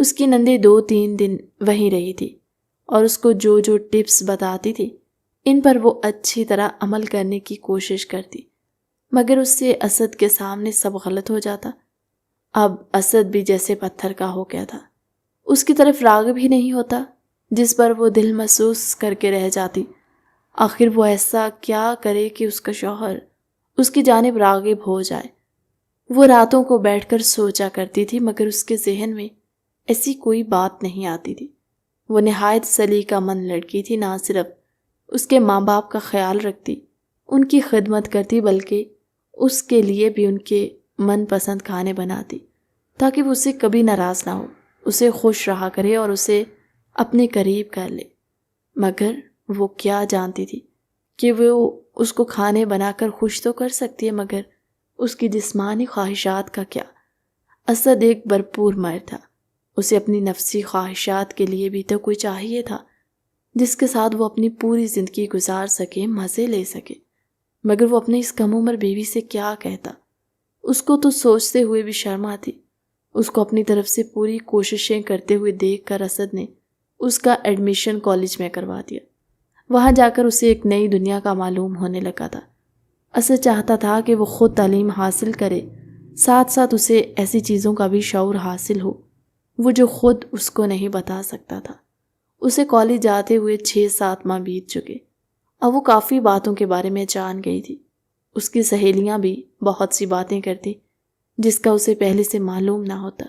اس کی نندے 2-3 دن وہیں رہی تھی اور اس کو جو جو ٹپس بتاتی تھی ان پر وہ اچھی طرح عمل کرنے کی کوشش کرتی، مگر اس سے اسد کے سامنے سب غلط ہو جاتا۔ اب اسد بھی جیسے پتھر کا ہو گیا تھا، اس کی طرف راغب ہی نہیں ہوتا جس پر وہ دل محسوس کر کے رہ جاتی۔ آخر وہ ایسا کیا کرے کہ اس کا شوہر اس کی جانب راغب ہو جائے۔ وہ راتوں کو بیٹھ کر سوچا کرتی تھی مگر اس کے ذہن میں ایسی کوئی بات نہیں آتی تھی۔ وہ نہایت سلیقہ مند لڑکی تھی، نہ صرف اس کے ماں باپ کا خیال رکھتی، ان کی خدمت کرتی، بلکہ اس کے لیے بھی ان کے من پسند کھانے بناتی تاکہ وہ اسے کبھی ناراض نہ ہو، اسے خوش رہا کرے اور اسے اپنے قریب کر لے۔ مگر وہ کیا جانتی تھی کہ وہ اس کو کھانے بنا کر خوش تو کر سکتی ہے، مگر اس کی جسمانی خواہشات کا کیا؟ اسد ایک بھرپور مرد تھا، اسے اپنی نفسی خواہشات کے لیے بھی تو کوئی چاہیے تھا جس کے ساتھ وہ اپنی پوری زندگی گزار سکے، مزے لے سکے۔ مگر وہ اپنی اس کم عمر بیوی سے کیا کہتا؟ اس کو تو سوچتے ہوئے بھی شرم آتی۔ اس کو اپنی طرف سے پوری کوششیں کرتے ہوئے دیکھ کر اسد نے اس کا ایڈمیشن کالج میں کروا دیا۔ وہاں جا کر اسے ایک نئی دنیا کا معلوم ہونے لگا تھا۔ اسد چاہتا تھا کہ وہ خود تعلیم حاصل کرے، ساتھ ساتھ اسے ایسی چیزوں کا بھی شعور حاصل ہو وہ جو خود اس کو نہیں بتا سکتا تھا۔ اسے کالج جاتے ہوئے 6-7 ماہ بیت چکے۔ اب وہ کافی باتوں کے بارے میں جان گئی تھی۔ اس کی سہیلیاں بھی بہت سی باتیں کرتی جس کا اسے پہلے سے معلوم نہ ہوتا،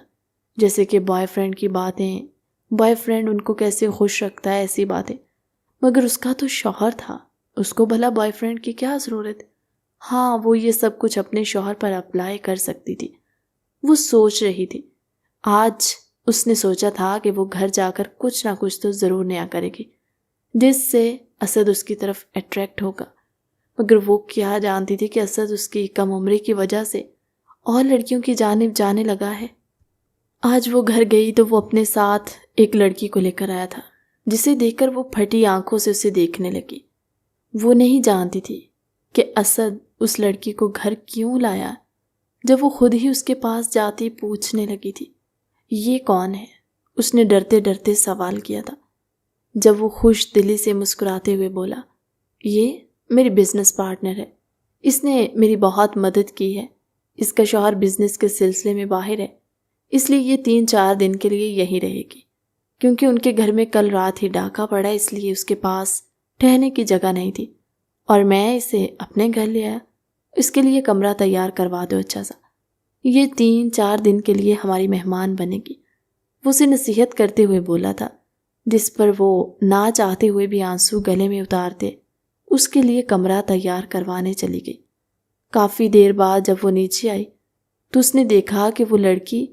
جیسے کہ بوائے فرینڈ کی باتیں، بوائے فرینڈ ان کو کیسے خوش رکھتا ہے، ایسی باتیں۔ مگر اس کا تو شوہر تھا، اس کو بھلا بوائے فرینڈ کی کیا ضرورت؟ ہاں، وہ یہ سب کچھ اپنے شوہر پر اپلائی کر سکتی تھی۔ وہ سوچ رہی تھی، آج اس نے سوچا تھا کہ وہ گھر جا کر کچھ نہ کچھ تو ضرور نیا کرے گی جس سے اسد اس کی طرف اٹریکٹ ہوگا۔ مگر وہ کیا جانتی تھی کہ اسد اس کی کم عمری کی وجہ سے اور لڑکیوں کی جانب جانے لگا ہے۔ آج وہ گھر گئی تو وہ اپنے ساتھ ایک لڑکی کو لے کر آیا تھا جسے دیکھ کر وہ پھٹی آنکھوں سے اسے دیکھنے لگی۔ وہ نہیں جانتی تھی کہ اسد اس لڑکی کو گھر کیوں لایا۔ جب وہ خود ہی اس کے پاس جاتی پوچھنے لگی تھی، یہ کون ہے؟ اس نے ڈرتے ڈرتے سوال کیا تھا۔ جب وہ خوش دلی سے مسکراتے ہوئے بولا، یہ میری بزنس پارٹنر ہے، اس نے میری بہت مدد کی ہے، اس کا شوہر بزنس کے سلسلے میں باہر ہے، اس لیے یہ 3-4 دن کے لیے یہی رہے گی، کیونکہ ان کے گھر میں کل رات ہی ڈاکہ پڑا، اس لیے اس کے پاس ٹھہرنے کی جگہ نہیں تھی اور میں اسے اپنے گھر لے آیا۔ اس کے لیے کمرہ تیار کروا دو اچھا سا، یہ 3-4 دن کے لیے ہماری مہمان بنے گی۔ وہ اسے نصیحت کرتے ہوئے بولا تھا، جس پر وہ نہ چاہتے ہوئے بھی آنسو گلے میں اتارتے اس کے لیے کمرہ تیار کروانے چلی گئی۔ کافی دیر بعد جب وہ نیچے آئی تو اس نے دیکھا کہ وہ لڑکی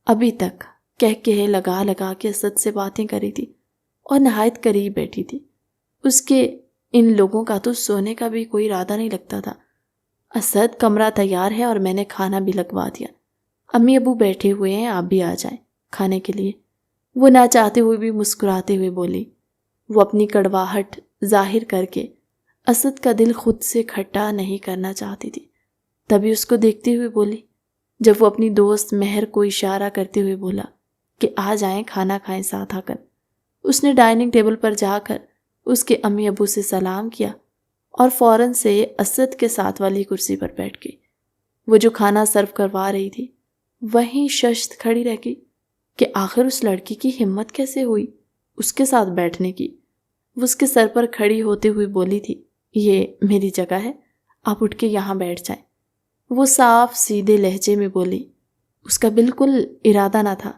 ابھی تک کہے لگا لگا کے اسد سے باتیں کری تھی اور نہایت قریب بیٹھی تھی۔ اس کے ان لوگوں کا تو سونے کا بھی کوئی ارادہ نہیں لگتا تھا۔ اسد، کمرہ تیار ہے اور میں نے کھانا بھی لگوا دیا، امی ابو بیٹھے ہوئے ہیں، آپ بھی آ جائیں کھانے کے لیے۔ وہ نہ چاہتے ہوئے بھی مسکراتے ہوئے بولی۔ وہ اپنی کڑواہٹ ظاہر کر کے اسد کا دل خود سے کھٹا نہیں کرنا چاہتی تھی، تبھی اس کو دیکھتے ہوئے بولی۔ جب وہ اپنی دوست مہر کو اشارہ کرتے ہوئے بولا کہ آ جائیں کھانا کھائیں ساتھ آ کر، اس نے ڈائننگ ٹیبل پر جا کر اس کے امی ابو سے سلام کیا اور فوراً سے اسد کے ساتھ والی کرسی پر بیٹھ گئی۔ وہ جو کھانا سرو کروا رہی تھی وہیں ششت کھڑی رہ گئی کہ آخر اس لڑکی کی ہمت کیسے ہوئی اس کے ساتھ بیٹھنے کی۔ وہ اس کے سر پر کھڑی ہوتے ہوئے بولی تھی، یہ میری جگہ ہے، آپ اٹھ کے یہاں بیٹھ جائیں۔ وہ صاف سیدھے لہجے میں بولی۔ اس کا بالکل ارادہ نہ تھا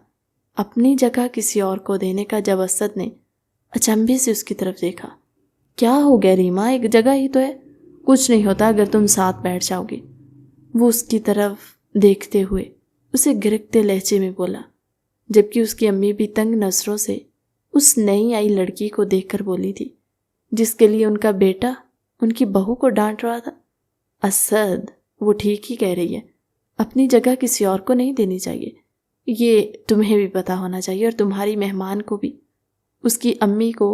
اپنی جگہ کسی اور کو دینے کا۔ جب اسد نے اچنبھے سے اس کی طرف دیکھا، کیا ہو گیا ریما، ایک جگہ ہی تو ہے، کچھ نہیں ہوتا اگر تم ساتھ بیٹھ جاؤ گی۔ وہ اس کی طرف دیکھتے ہوئے اسے گرکتے لہجے میں بولا، جبکہ اس کی امی بھی تنگ نظروں سے اس نئی آئی لڑکی کو دیکھ کر بولی تھی جس کے لیے ان کا بیٹا ان کی بہو کو ڈانٹ رہا تھا۔ اسد، وہ ٹھیک ہی کہہ رہی ہے، اپنی جگہ کسی اور کو نہیں دینی چاہیے، یہ تمہیں بھی پتہ ہونا چاہیے اور تمہاری مہمان کو بھی۔ اس کی امی کو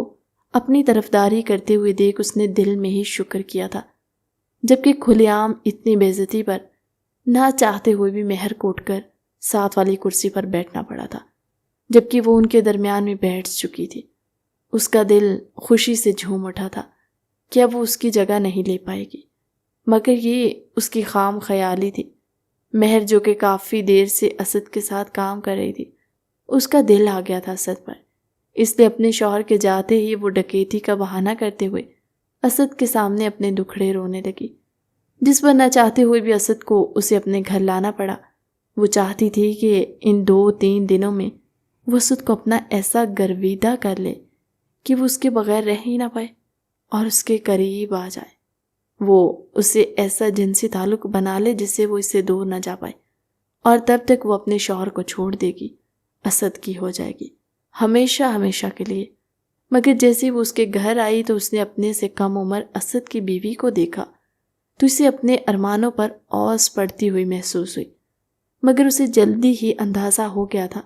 اپنی طرفداری کرتے ہوئے دیکھ اس نے دل میں ہی شکر کیا تھا، جبکہ کھلے عام اتنی بے عزتی پر نہ چاہتے ہوئے بھی مہر کو اٹھ کر ساتھ والی کرسی پر بیٹھنا پڑا تھا۔ جبکہ وہ ان کے درمیان میں بیٹھ چکی تھی۔ اس کا دل خوشی سے جھوم اٹھا تھا کہ اب وہ اس کی جگہ نہیں لے پائے گی، مگر یہ اس کی خام خیالی تھی۔ مہر جو کہ کافی دیر سے اسد کے ساتھ کام کر رہی تھی، اس کا دل آ گیا تھا اسد پر، اس لیے اپنے شوہر کے جاتے ہی وہ ڈکیتی کا بہانہ کرتے ہوئے اسد کے سامنے اپنے دکھڑے رونے لگی، جس پر نہ چاہتے ہوئے بھی اسد کو اسے اپنے گھر لانا پڑا۔ وہ چاہتی تھی کہ ان 2-3 دنوں میں وہ اسد کو اپنا ایسا گرویدہ کر لے کہ وہ اس کے بغیر رہ ہی نہ پائے اور اس کے قریب آ جائے۔ وہ اسے ایسا جنسی تعلق بنا لے جس سے وہ اس سے دور نہ جا پائے، اور تب تک وہ اپنے شوہر کو چھوڑ دے گی، اسد کی ہو جائے گی ہمیشہ ہمیشہ کے لیے۔ مگر جیسے وہ اس کے گھر آئی تو اس نے اپنے سے کم عمر اسد کی بیوی کو دیکھا تو اسے اپنے ارمانوں پر اوس پڑتی ہوئی محسوس ہوئی، مگر اسے جلدی ہی اندازہ ہو گیا تھا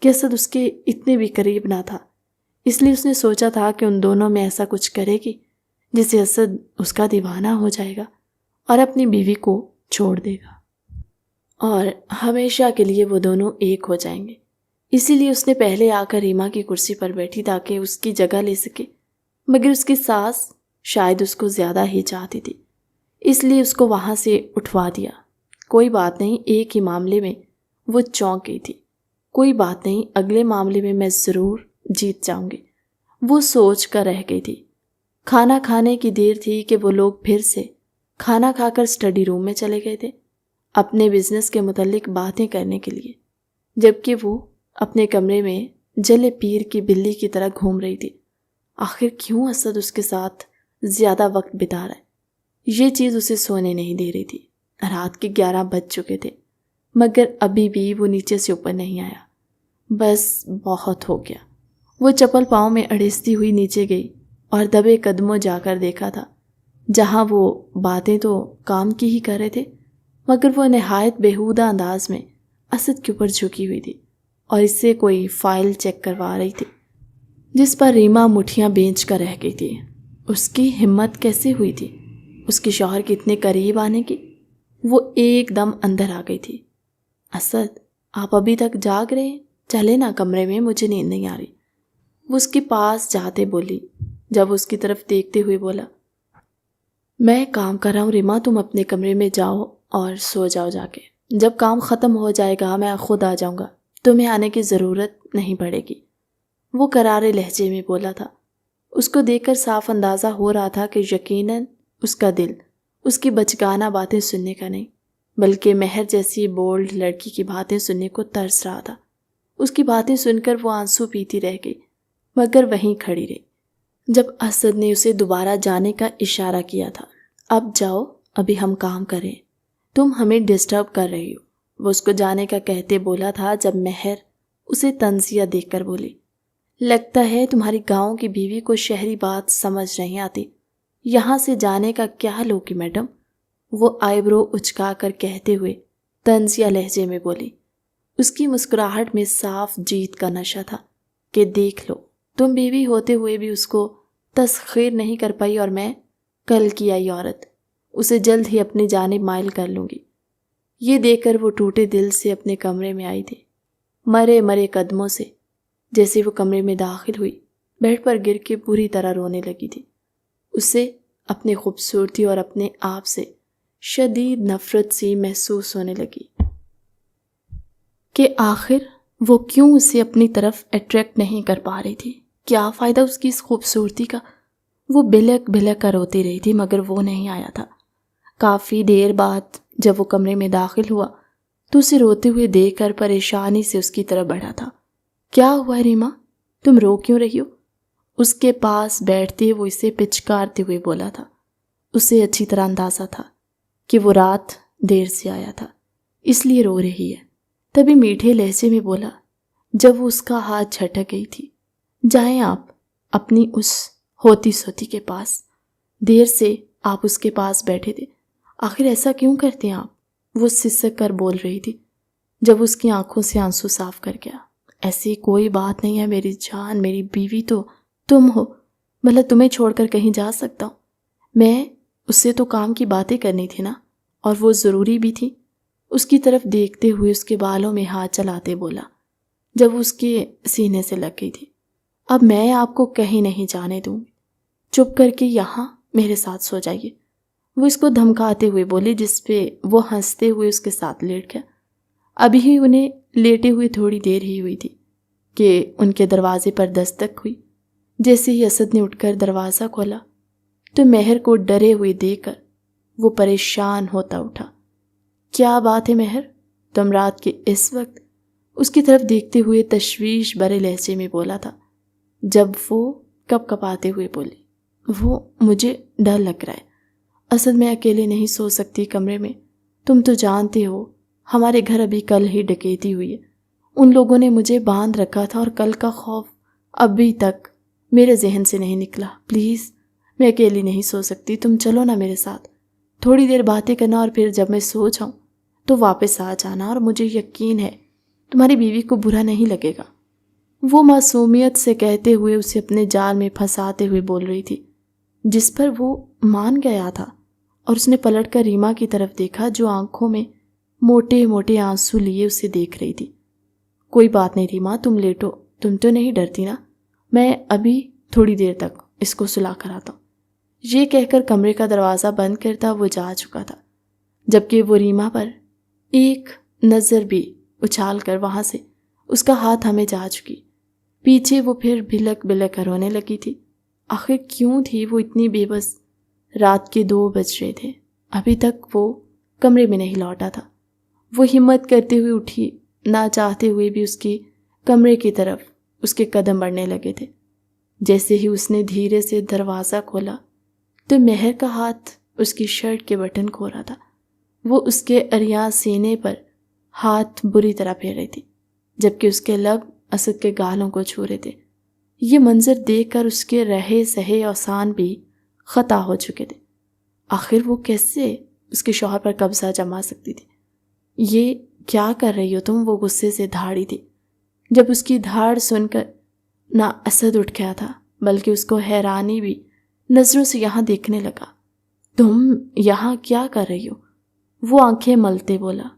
کہ اسد اس کے اتنے بھی قریب نہ تھا، اس لیے اس نے سوچا تھا کہ ان دونوں میں ایسا کچھ کرے گی جس سے اسد اس کا دیوانہ ہو جائے گا اور اپنی بیوی کو چھوڑ دے گا اور ہمیشہ کے لیے وہ دونوں ایک ہو جائیں گے۔ اسی لیے اس نے پہلے آ کر ریما کی کرسی پر بیٹھی تاکہ اس کی جگہ لے سکے، مگر اس کی ساس شاید اس کو زیادہ ہی چاہتی تھی، اس لیے اس کو وہاں سے اٹھوا دیا۔ کوئی بات نہیں، ایک ہی معاملے میں وہ چونک گئی تھی، کوئی بات نہیں، اگلے معاملے میں میں ضرور جیت جاؤں گی، وہ سوچ کر رہ گئی تھی۔ کھانا کھانے کی دیر تھی کہ وہ لوگ پھر سے کھانا کھا کر اسٹڈی روم میں چلے گئے تھے اپنے بزنس کے متعلق باتیں کرنے کے لیے، جبکہ وہ اپنے کمرے میں جلے پیر کی بلی کی طرح گھوم رہی تھی۔ آخر کیوں اسد اس کے ساتھ زیادہ وقت بتا رہا ہے؟ یہ چیز اسے سونے نہیں دے رہی تھی۔ رات کے 11 بج چکے تھے، مگر ابھی بھی وہ نیچے سے اوپر نہیں آیا۔ بس بہت ہو گیا۔ وہ چپل پاؤں میں اڑیستی ہوئی نیچے گئی اور دبے قدموں جا کر دیکھا تھا جہاں وہ باتیں تو کام کی ہی کر رہے تھے، مگر وہ نہایت بیہودہ انداز میں اسد کے اوپر جھکی ہوئی تھی اور اس سے کوئی فائل چیک کروا رہی تھی جس پر ریما مٹھیاں بینچ کر رہ گئی تھی۔ اس کی ہمت کیسے ہوئی تھی اس کے شوہر کے اتنے قریب آنے کی؟ وہ ایک دم اندر آ گئی تھی۔ اسد، آپ ابھی تک جاگ رہے ہیں؟ چلے نا کمرے میں، مجھے نیند نہیں آ رہی۔ وہ اس کے پاس جاتے بولی، جب اس کی طرف دیکھتے ہوئے بولا، میں کام کر رہا ہوں ریما، تم اپنے کمرے میں جاؤ اور سو جاؤ جا کے، جب کام ختم ہو جائے گا میں خود آ جاؤں گا، تمہیں آنے کی ضرورت نہیں پڑے گی، وہ کرارے لہجے میں بولا تھا۔ اس کو دیکھ کر صاف اندازہ ہو رہا تھا کہ یقیناً اس کا دل اس کی بچگانہ باتیں سننے کا نہیں، بلکہ مہر جیسی بولڈ لڑکی کی باتیں سننے کو ترس رہا تھا۔ اس کی باتیں سن کر وہ آنسو پیتی رہ گئی، مگر وہیں کھڑی رہی۔ جب اسد نے اسے دوبارہ جانے کا اشارہ کیا تھا، اب جاؤ، ابھی ہم کام کریں، تم ہمیں ڈسٹرب کر رہی ہو، وہ اس کو جانے کا کہتے بولا تھا جب مہر اسے طنزیہ دیکھ کر بولی، لگتا ہے تمہاری گاؤں کی بیوی کو شہری بات سمجھ نہیں آتی، یہاں سے جانے کا کیا لوگی میڈم، وہ آئی برو اچکا کر کہتے ہوئے طنزیہ لہجے میں بولی۔ اس کی مسکراہٹ میں صاف جیت کا نشہ تھا کہ دیکھ لو، تم بیوی ہوتے ہوئے بھی اس کو تسخیر نہیں کر پائی اور میں کل کی آئی عورت اسے جلد ہی اپنی جانب مائل کر لوں گی۔ یہ دیکھ کر وہ ٹوٹے دل سے اپنے کمرے میں آئی تھی، مرے مرے قدموں سے۔ جیسے وہ کمرے میں داخل ہوئی، بیڈ پر گر کے پوری طرح رونے لگی تھی۔ اسے اپنی خوبصورتی اور اپنے آپ سے شدید نفرت سی محسوس ہونے لگی کہ آخر وہ کیوں اسے اپنی طرف اٹریکٹ نہیں کر پا رہی تھی۔ کیا فائدہ اس کی اس خوبصورتی کا؟ وہ بلک بلک کر روتی رہی تھی مگر وہ نہیں آیا تھا۔ کافی دیر بعد جب وہ کمرے میں داخل ہوا تو اسے روتے ہوئے دیکھ کر پریشانی سے اس کی طرف بڑھا تھا۔ کیا ہوا ریما، تم رو کیوں رہی ہو؟ اس کے پاس بیٹھتے وہ اسے پچکارتے ہوئے بولا تھا۔ اسے اچھی طرح اندازہ تھا کہ وہ رات دیر سے آیا تھا، اس لیے رو رہی ہے۔ تبھی میٹھے لہجے میں بولا جب وہ اس کا ہاتھ جھٹک گئی تھی، جائیں آپ اپنی اس ہوتی سوتی کے پاس، دیر سے آپ اس کے پاس بیٹھے تھے، آخر ایسا کیوں کرتے ہیں آپ؟ وہ سسک کر بول رہی تھی جب اس کی آنکھوں سے آنسو صاف کر گیا۔ ایسی کوئی بات نہیں ہے میری جان، میری بیوی تو تم ہو، بھلا تمہیں چھوڑ کر کہیں جا سکتا ہوں؟ میں اس سے تو کام کی باتیں کرنی تھی نا، اور وہ ضروری بھی تھی۔ اس کی طرف دیکھتے ہوئے اس کے بالوں میں ہاتھ چلاتے بولا، جب اس کے سینے سے لگ گئی تھی۔ اب میں آپ کو کہیں نہیں جانے دوں گی، چپ کر کے یہاں میرے ساتھ سو جائیے، وہ اس کو دھمکاتے ہوئے بولی، جس پہ وہ ہنستے ہوئے اس کے ساتھ لیٹ گیا۔ ابھی ہی انہیں لیٹے ہوئے تھوڑی دیر ہی ہوئی تھی کہ ان کے دروازے پر دستک ہوئی۔ جیسے ہی اسد نے اٹھ کر دروازہ کھولا تو مہر کو ڈرے ہوئے دیکھ کر وہ پریشان ہوتا اٹھا۔ کیا بات ہے مہر؟ تم رات کے اس وقت؟ اس کی طرف دیکھتے ہوئے تشویش بھرے لہجے میں بولا تھا، جب وہ کپ کپاتے ہوئے بولی، وہ مجھے ڈر لگ رہا ہے اسد، میں اکیلے نہیں سو سکتی کمرے میں، تم تو جانتے ہو ہمارے گھر ابھی کل ہی ڈکیتی ہوئی ہے، ان لوگوں نے مجھے باندھ رکھا تھا اور کل کا خوف ابھی تک میرے ذہن سے نہیں نکلا، پلیز میں اکیلی نہیں سو سکتی، تم چلو نا میرے ساتھ، تھوڑی دیر باتیں کرنا اور پھر جب میں سو جاؤں تو واپس آ جانا، اور مجھے یقین ہے تمہاری بیوی کو برا نہیں لگے گا۔ وہ معصومیت سے کہتے ہوئے اسے اپنے جال میں پھنساتے ہوئے بول رہی تھی، جس پر وہ مان گیا تھا، اور اس نے پلٹ کر ریما کی طرف دیکھا جو آنکھوں میں موٹے موٹے آنسو لیے اسے دیکھ رہی تھی۔ کوئی بات نہیں ریما، تم لیٹو، تم تو نہیں ڈرتی نا، میں ابھی تھوڑی دیر تک اس کو سلا کر آتا ہوں۔ یہ کہہ کر کمرے کا دروازہ بند کرتا وہ جا چکا تھا، جبکہ وہ ریما پر ایک نظر بھی اچھال کر وہاں سے اس کا ہاتھ ہمیں جا چکی۔ پیچھے وہ پھر بھلک بھلک کر رونے لگی تھی۔ آخر کیوں تھی وہ اتنی بے بس؟ رات کے 2 بج رہے تھے، ابھی تک وہ کمرے میں نہیں لوٹا تھا۔ وہ ہمت کرتے ہوئے اٹھی، نہ چاہتے ہوئے بھی اس کی کمرے کی طرف اس کے قدم بڑھنے لگے تھے۔ جیسے ہی اس نے دھیرے سے دروازہ کھولا تو مہر کا ہاتھ اس کی شرٹ کے بٹن کھو رہا تھا۔ وہ اس کے عریاں سینے پر ہاتھ بری طرح پھیر رہی تھی، جبکہ اس کے لب اسد کے گالوں کو چھو رہے تھے۔ یہ منظر دیکھ کر اس کے رہے سہے اوسان بھی خطا ہو چکے تھے۔ آخر وہ کیسے اس کے شوہر پر قبضہ جما سکتی تھی؟ یہ کیا کر رہی ہو تم؟ وہ غصے سے دھاڑی تھی۔ جب اس کی دھاڑ سن کر نہ اسد اٹھ گیا تھا بلکہ اس کو حیرانی بھی نظروں سے یہاں دیکھنے لگا۔ تم یہاں کیا کر رہی ہو؟ وہ آنکھیں ملتے بولا،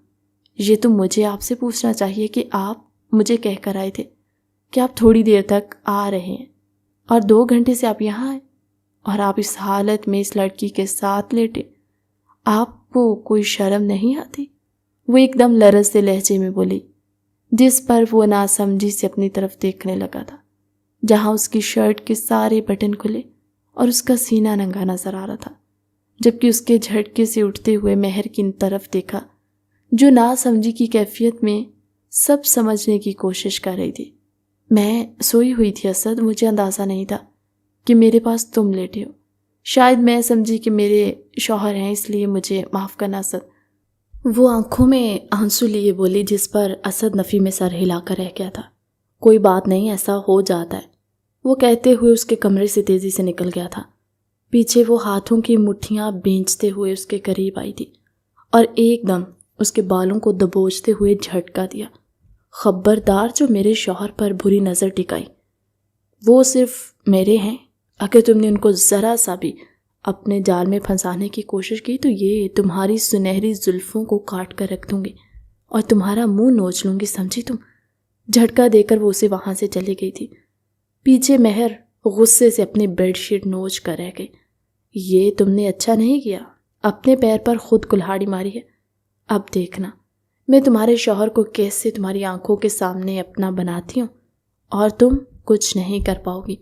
یہ تو مجھے آپ سے پوچھنا چاہیے کہ آپ مجھے کہہ کر آئے تھے کہ آپ تھوڑی دیر تک آ رہے ہیں، اور 2 گھنٹے سے آپ یہاں ہیں، اور آپ اس حالت میں اس لڑکی کے ساتھ لیٹے۔ آپ کو کوئی شرم نہیں آتی؟ وہ ایک دم لرزتے لہجے میں بولی، جس پر وہ ناسمجھی سے اپنی طرف دیکھنے لگا تھا، جہاں اس کی شرٹ کے سارے بٹن کھلے اور اس کا سینہ ننگا نظر آ رہا تھا، جبکہ اس کے جھٹکے سے اٹھتے ہوئے مہر کی طرف دیکھا، جو ناسمجھی کی کیفیت میں سب سمجھنے کی کوشش کر رہی تھی۔ میں سوئی ہوئی تھی اسد، مجھے اندازہ نہیں تھا کہ میرے پاس تم لیٹے ہو، شاید میں سمجھی کہ میرے شوہر ہیں، اس لیے مجھے معاف کرنا اسد۔ وہ آنکھوں میں آنسو لیے بولی، جس پر اسد نفی میں سر ہلا کر رہ گیا تھا۔ کوئی بات نہیں، ایسا ہو جاتا ہے، وہ کہتے ہوئے اس کے کمرے سے تیزی سے نکل گیا تھا۔ پیچھے وہ ہاتھوں کی مٹھیاں بھینچتے ہوئے اس کے قریب آئی تھی اور ایک دم اس کے بالوں کو دبوچتے ہوئے جھٹکا دیا۔ خبردار جو میرے شوہر پر بری نظر ٹکائی، وہ صرف میرے ہیں، اگر تم نے ان کو ذرا سا بھی اپنے جال میں پھنسانے کی کوشش کی تو یہ تمہاری سنہری زلفوں کو کاٹ کر رکھ دوں گی اور تمہارا منہ نوچ لوں گی، سمجھی تم؟ جھٹکا دے کر وہ اسے وہاں سے چلی گئی تھی۔ پیچھے مہر غصے سے اپنی بیڈ شیٹ نوچ کر رہ گئی۔ یہ تم نے اچھا نہیں کیا، اپنے پیر پر خود کلہاڑی ماری ہے۔ اب دیکھنا میں تمہارے شوہر کو کیسے تمہاری آنکھوں کے سامنے اپنا بناتی ہوں، اور تم کچھ نہیں کر پاؤ گی۔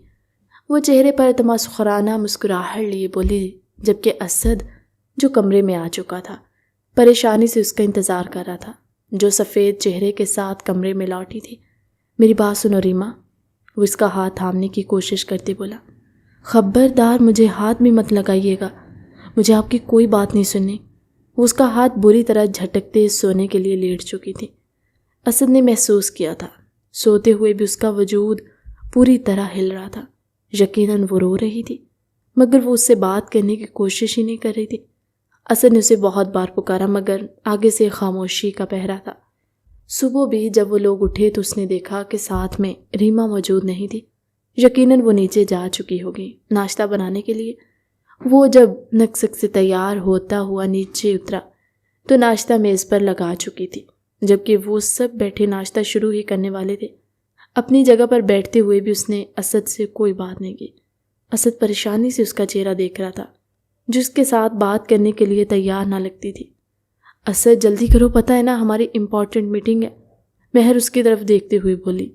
وہ چہرے پر تماسخرانہ مسکراہٹ لیے بولی، جبکہ اسد جو کمرے میں آ چکا تھا پریشانی سے اس کا انتظار کر رہا تھا، جو سفید چہرے کے ساتھ کمرے میں لوٹی تھی۔ میری بات سنو ریما، وہ اس کا ہاتھ تھامنے کی کوشش کرتے بولا۔ خبردار مجھے ہاتھ بھی مت لگائیے گا، مجھے آپ کی کوئی بات نہیں سننی۔ وہ اس کا ہاتھ بری طرح جھٹکتے سونے کے لیے لیٹ چکی تھی۔ اسد نے محسوس کیا تھا سوتے ہوئے بھی اس کا وجود پوری طرح ہل رہا تھا۔ یقیناً وہ رو رہی تھی، مگر وہ اس سے بات کرنے کی کوشش ہی نہیں کر رہی تھی۔ اسد نے اسے بہت بار پکارا مگر آگے سے خاموشی کا پہرا تھا۔ صبح بھی جب وہ لوگ اٹھے تو اس نے دیکھا کہ ساتھ میں ریما موجود نہیں تھی۔ یقیناً وہ نیچے جا چکی ہوگی ناشتہ بنانے کے لیے۔ وہ جب نکسک سے تیار ہوتا ہوا نیچے اترا تو ناشتہ میز پر لگا چکی تھی، جبکہ وہ سب بیٹھے ناشتہ شروع ہی کرنے والے تھے اپنی جگہ پر بیٹھتے ہوئے بھی اس نے اسد سے کوئی بات نہیں کی۔ اسد پریشانی سے اس کا چہرہ دیکھ رہا تھا، جس کے ساتھ بات کرنے کے لیے تیار نہ لگتی تھی۔ اسد جلدی کرو، پتہ ہے نا ہماری امپورٹنٹ میٹنگ ہے، مہر اس کی طرف دیکھتے ہوئے بولی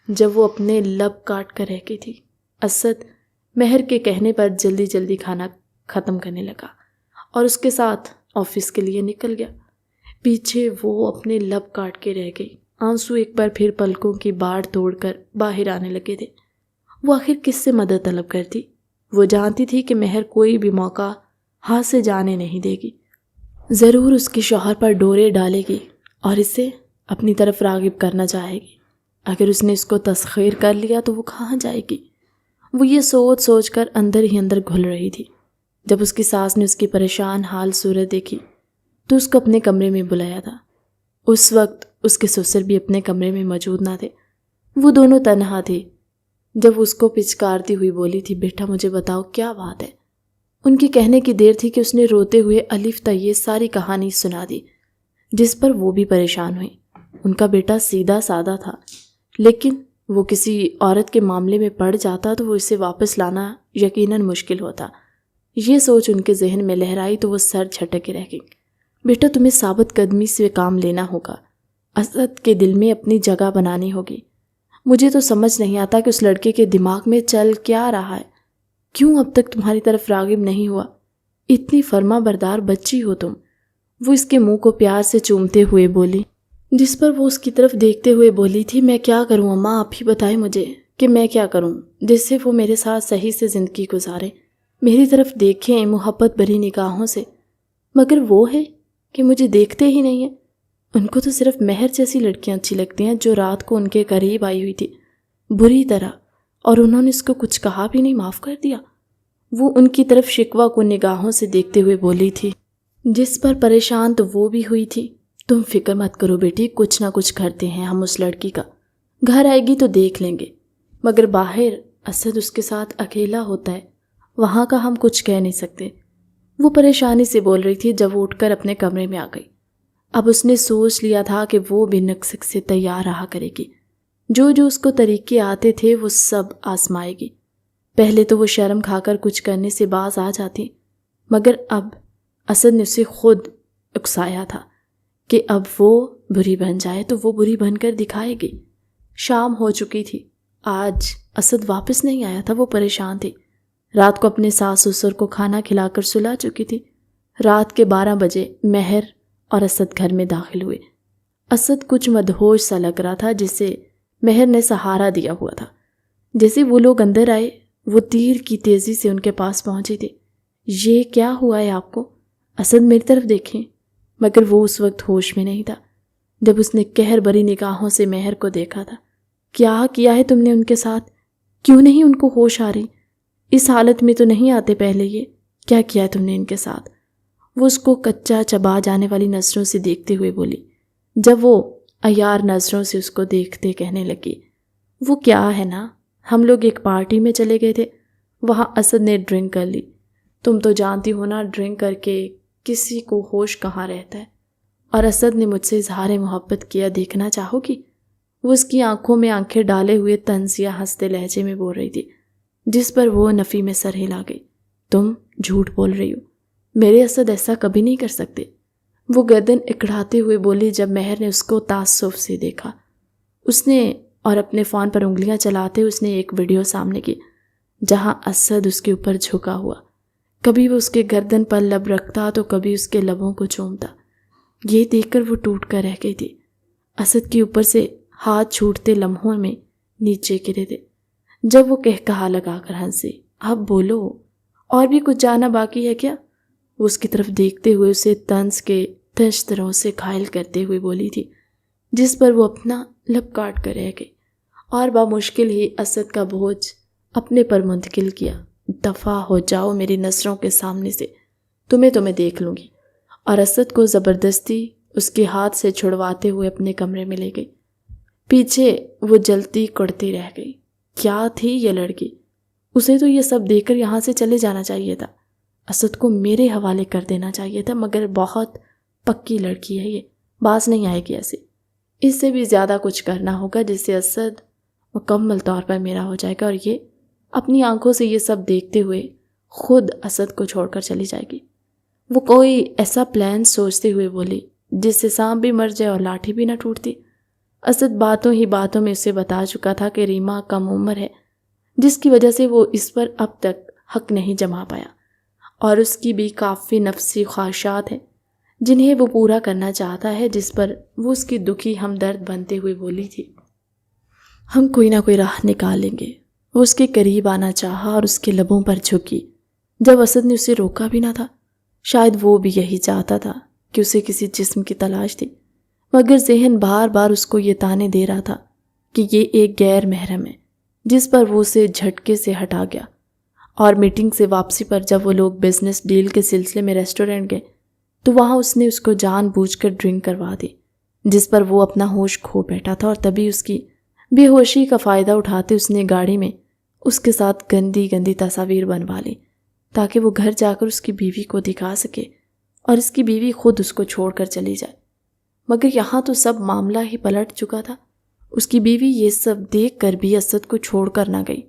جب وہ اپنے لب کاٹ کر رہ گئی تھی۔ اسد مہر کے کہنے پر جلدی جلدی کھانا ختم کرنے لگا اور اس کے ساتھ آفس کے لیے نکل گیا۔ پیچھے وہ اپنے لب کاٹ کے رہ گئی، آنسو ایک بار پھر پلکوں کی باڑ توڑ کر باہر آنے لگے تھے۔ وہ آخر کس سے مدد طلب کرتی؟ وہ جانتی تھی کہ مہر کوئی بھی موقع ہاتھ سے جانے نہیں دے گی، ضرور اس کے شوہر پر ڈورے ڈالے گی اور اسے اپنی طرف راغب کرنا چاہے گی۔ اگر اس نے اس کو تسخیر کر لیا تو وہ کہاں جائے گی؟ وہ یہ سوچ سوچ کر اندر ہی اندر گھل رہی تھی۔ جب اس کی ساس نے اس کی پریشان حال صورت دیکھی تو اس کو اپنے کمرے میں بلایا تھا۔ اس وقت اس کے سسر بھی اپنے کمرے میں موجود نہ تھے، وہ دونوں تنہا تھے۔ جب اس کو پچکارتی ہوئی بولی تھی، بیٹا مجھے بتاؤ کیا بات ہے؟ ان کی کہنے کی دیر تھی کہ اس نے روتے ہوئے الف تا یہ ساری کہانی سنا دی، جس پر وہ بھی پریشان ہوئی۔ ان کا بیٹا سیدھا سادہ تھا، لیکن وہ کسی عورت کے معاملے میں پڑ جاتا تو وہ اسے واپس لانا یقیناً مشکل ہوتا۔ یہ سوچ ان کے ذہن میں لہرائی تو وہ سر جھٹکے رہ گئی۔ بیٹا تمہیں ثابت قدمی سے کام لینا ہوگا، اسد کے دل میں اپنی جگہ بنانی ہوگی۔ مجھے تو سمجھ نہیں آتا کہ اس لڑکے کے دماغ میں چل کیا رہا ہے، کیوں اب تک تمہاری طرف راغب نہیں ہوا؟ اتنی فرما بردار بچی ہو تم۔ وہ اس کے منہ کو پیار سے چومتے ہوئے بولی، جس پر وہ اس کی طرف دیکھتے ہوئے بولی تھی، میں کیا کروں اماں، آپ ہی بتائیں مجھے کہ میں کیا کروں جس سے وہ میرے ساتھ صحیح سے زندگی گزارے، میری طرف دیکھیں محبت بھری نگاہوں سے، مگر وہ ہے کہ مجھے دیکھتے ہی نہیں ہیں۔ ان کو تو صرف مہر جیسی لڑکیاں اچھی لگتی ہیں جو رات کو ان کے قریب آئی ہوئی تھی بری طرح، اور انہوں نے اس کو کچھ کہا بھی نہیں، معاف کر دیا۔ وہ ان کی طرف شکوہ کو نگاہوں سے دیکھتے ہوئے بولی تھی، جس پر پریشان تو وہ بھی ہوئی تھی۔ تم فکر مت کرو بیٹی، کچھ نہ کچھ کرتے ہیں ہم اس لڑکی کا، گھر آئے گی تو دیکھ لیں گے، مگر باہر اسد اس کے ساتھ اکیلا ہوتا ہے، وہاں کا ہم کچھ کہہ نہیں سکتے۔ وہ پریشانی سے بول رہی تھی جب وہ اٹھ کر اپنے کمرے میں آ گئی۔ اب اس نے سوچ لیا تھا کہ وہ بھی نقص سے تیار رہا کرے گی، جو جو اس کو طریقے آتے تھے وہ سب آزمائے گی۔ پہلے تو وہ شرم کھا کر کچھ کرنے سے باز آ جاتی، مگر اب اسد نے اسے خود اکسایا تھا کہ اب وہ بری بن جائے تو وہ بری بن کر دکھائے گی۔ شام ہو چکی تھی، آج اسد واپس نہیں آیا تھا، وہ پریشان تھی۔ رات کو اپنے ساس سسر کو کھانا کھلا کر سلا چکی تھی۔ رات کے 12 بجے مہر اور اسد گھر میں داخل ہوئے۔ اسد کچھ مدہوش سا لگ رہا تھا، جسے مہر نے سہارا دیا ہوا تھا۔ جیسے وہ لوگ اندر آئے، وہ تیر کی تیزی سے ان کے پاس پہنچے تھے۔ یہ کیا ہوا ہے آپ کو؟ اسد میری طرف دیکھیں، مگر وہ اس وقت ہوش میں نہیں تھا۔ جب اس نے قہر بری نگاہوں سے مہر کو دیکھا تھا، کیا کیا ہے تم نے ان کے ساتھ؟ کیوں نہیں ان کو ہوش آ رہی؟ اس حالت میں تو نہیں آتے پہلے، یہ کیا کیا ہے تم نے ان کے ساتھ؟ وہ اس کو کچا چبا جانے والی نظروں سے دیکھتے ہوئے بولی، جب وہ عیار نظروں سے اس کو دیکھتے کہنے لگی، وہ کیا ہے نا، ہم لوگ ایک پارٹی میں چلے گئے تھے، وہاں اسد نے ڈرنک کر لی، تم تو جانتی ہو نا ڈرنک کر کے کسی کو ہوش کہاں رہتا ہے، اور اسد نے مجھ سے اظہار محبت کیا، دیکھنا چاہو گی؟ وہ اس کی آنکھوں میں آنکھیں ڈالے ہوئے طنزیہ ہنستے لہجے میں بول رہی تھی، جس پر وہ نفی میں سر ہلا گئی۔ تم جھوٹ بول رہی ہو، میرے اسد ایسا کبھی نہیں کر سکتے، وہ گردن اکڑاتے ہوئے بولی۔ جب مہر نے اس کو تعصب سے دیکھا، اس نے اور اپنے فون پر انگلیاں چلاتے اس نے ایک ویڈیو سامنے کی جہاں اسد اس کے اوپر جھکا ہوا، کبھی وہ اس کے گردن پر لب رکھتا تو کبھی اس کے لبوں کو چومتا۔ یہ دیکھ کر وہ ٹوٹ کر رہ گئی تھی۔ اسد کے اوپر سے ہاتھ چھوٹتے لمحوں میں نیچے گرے تھے۔ جب وہ کہا لگا کر ہنسی، اب بولو، اور بھی کچھ جانا باقی ہے کیا؟ وہ اس کی طرف دیکھتے ہوئے اسے طنز کے تشتروں سے گھائل کرتے ہوئے بولی تھی، جس پر وہ اپنا لب کاٹ کر رہ گئی اور بامشکل ہی اسد کا بوجھ اپنے پر منتقل کیا۔ دفع ہو جاؤ میری نظروں کے سامنے سے، تمہیں دیکھ لوں گی۔ اور اسد کو زبردستی اس کے ہاتھ سے چھڑواتے ہوئے اپنے کمرے میں لے گئی۔ پیچھے وہ جلتی کڑتی رہ گئی۔ کیا تھی یہ لڑکی؟ اسے تو یہ سب دیکھ کر یہاں سے چلے جانا چاہیے تھا، اسد کو میرے حوالے کر دینا چاہیے تھا، مگر بہت پکی لڑکی ہے، یہ باز نہیں آئے گی ایسے۔ اس سے بھی زیادہ کچھ کرنا ہوگا جس سے اسد مکمل طور پر میرا ہو جائے گا اور یہ اپنی آنکھوں سے یہ سب دیکھتے ہوئے خود اسد کو چھوڑ کر چلی جائے گی۔ وہ کوئی ایسا پلان سوچتے ہوئے بولی جس سے سانپ بھی مر جائے اور لاٹھی بھی نہ ٹوٹتی۔ اسد باتوں ہی باتوں میں اسے بتا چکا تھا کہ ریما کم عمر ہے، جس کی وجہ سے وہ اس پر اب تک حق نہیں جما پایا، اور اس کی بھی کافی نفسی خواہشات ہیں جنہیں وہ پورا کرنا چاہتا ہے، جس پر وہ اس کی دکھی ہمدرد بنتے ہوئے بولی تھی، ہم کوئی نہ کوئی راہ نکالیں گے۔ وہ اس کے قریب آنا چاہا اور اس کے لبوں پر جھکی جب اسد نے اسے روکا بھی نہ تھا۔ شاید وہ بھی یہی چاہتا تھا کہ اسے کسی جسم کی تلاش تھی، مگر ذہن بار بار اس کو یہ تانے دے رہا تھا کہ یہ ایک غیر محرم ہے، جس پر وہ اسے جھٹکے سے ہٹا گیا۔ اور میٹنگ سے واپسی پر جب وہ لوگ بزنس ڈیل کے سلسلے میں ریسٹورنٹ گئے تو وہاں اس نے اس کو جان بوجھ کر ڈرنک کروا دی، جس پر وہ اپنا ہوش کھو بیٹھا تھا، اور تبھی اس کی بے ہوشی کا فائدہ اٹھاتے اس نے گاڑی میں اس کے ساتھ گندی گندی تصاویر بنوا لی تاکہ وہ گھر جا کر اس کی بیوی کو دکھا سکے اور اس کی بیوی خود اس کو چھوڑ کر چلی جائے۔ مگر یہاں تو سب معاملہ ہی پلٹ چکا تھا۔ اس کی بیوی یہ سب دیکھ کر بھی اسد کو چھوڑ کر نہ گئی،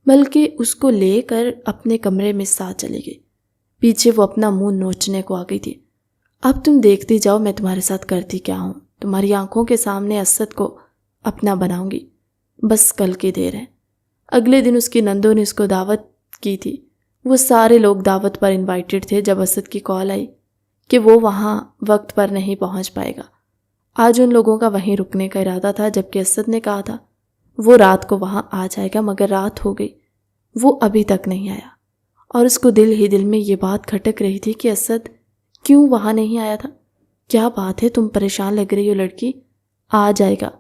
بلکہ اس کو لے کر اپنے کمرے میں ساتھ چلی گئی۔ پیچھے وہ اپنا منہ نوچنے کو آ گئی تھی۔ اب تم دیکھتی جاؤ میں تمہارے ساتھ کرتی کیا ہوں، تمہاری آنکھوں کے سامنے اسد کو اپنا بناؤں گی، بس کل کی دیر ہے۔ اگلے دن اس کی نندوں نے اس کو دعوت کی تھی۔ وہ سارے لوگ دعوت پر انوائٹڈ تھے جب اسد کی کال آئی کہ وہ وہاں وقت پر نہیں پہنچ پائے گا۔ آج ان لوگوں کا وہیں رکنے کا ارادہ تھا، جبکہ اسد نے کہا تھا وہ رات کو وہاں آ جائے گا، مگر رات ہو گئی، وہ ابھی تک نہیں آیا، اور اس کو دل ہی دل میں یہ بات کھٹک رہی تھی کہ اسد کیوں وہاں نہیں آیا تھا۔ کیا بات ہے، تم پریشان لگ رہی ہو لڑکی، آ جائے گا،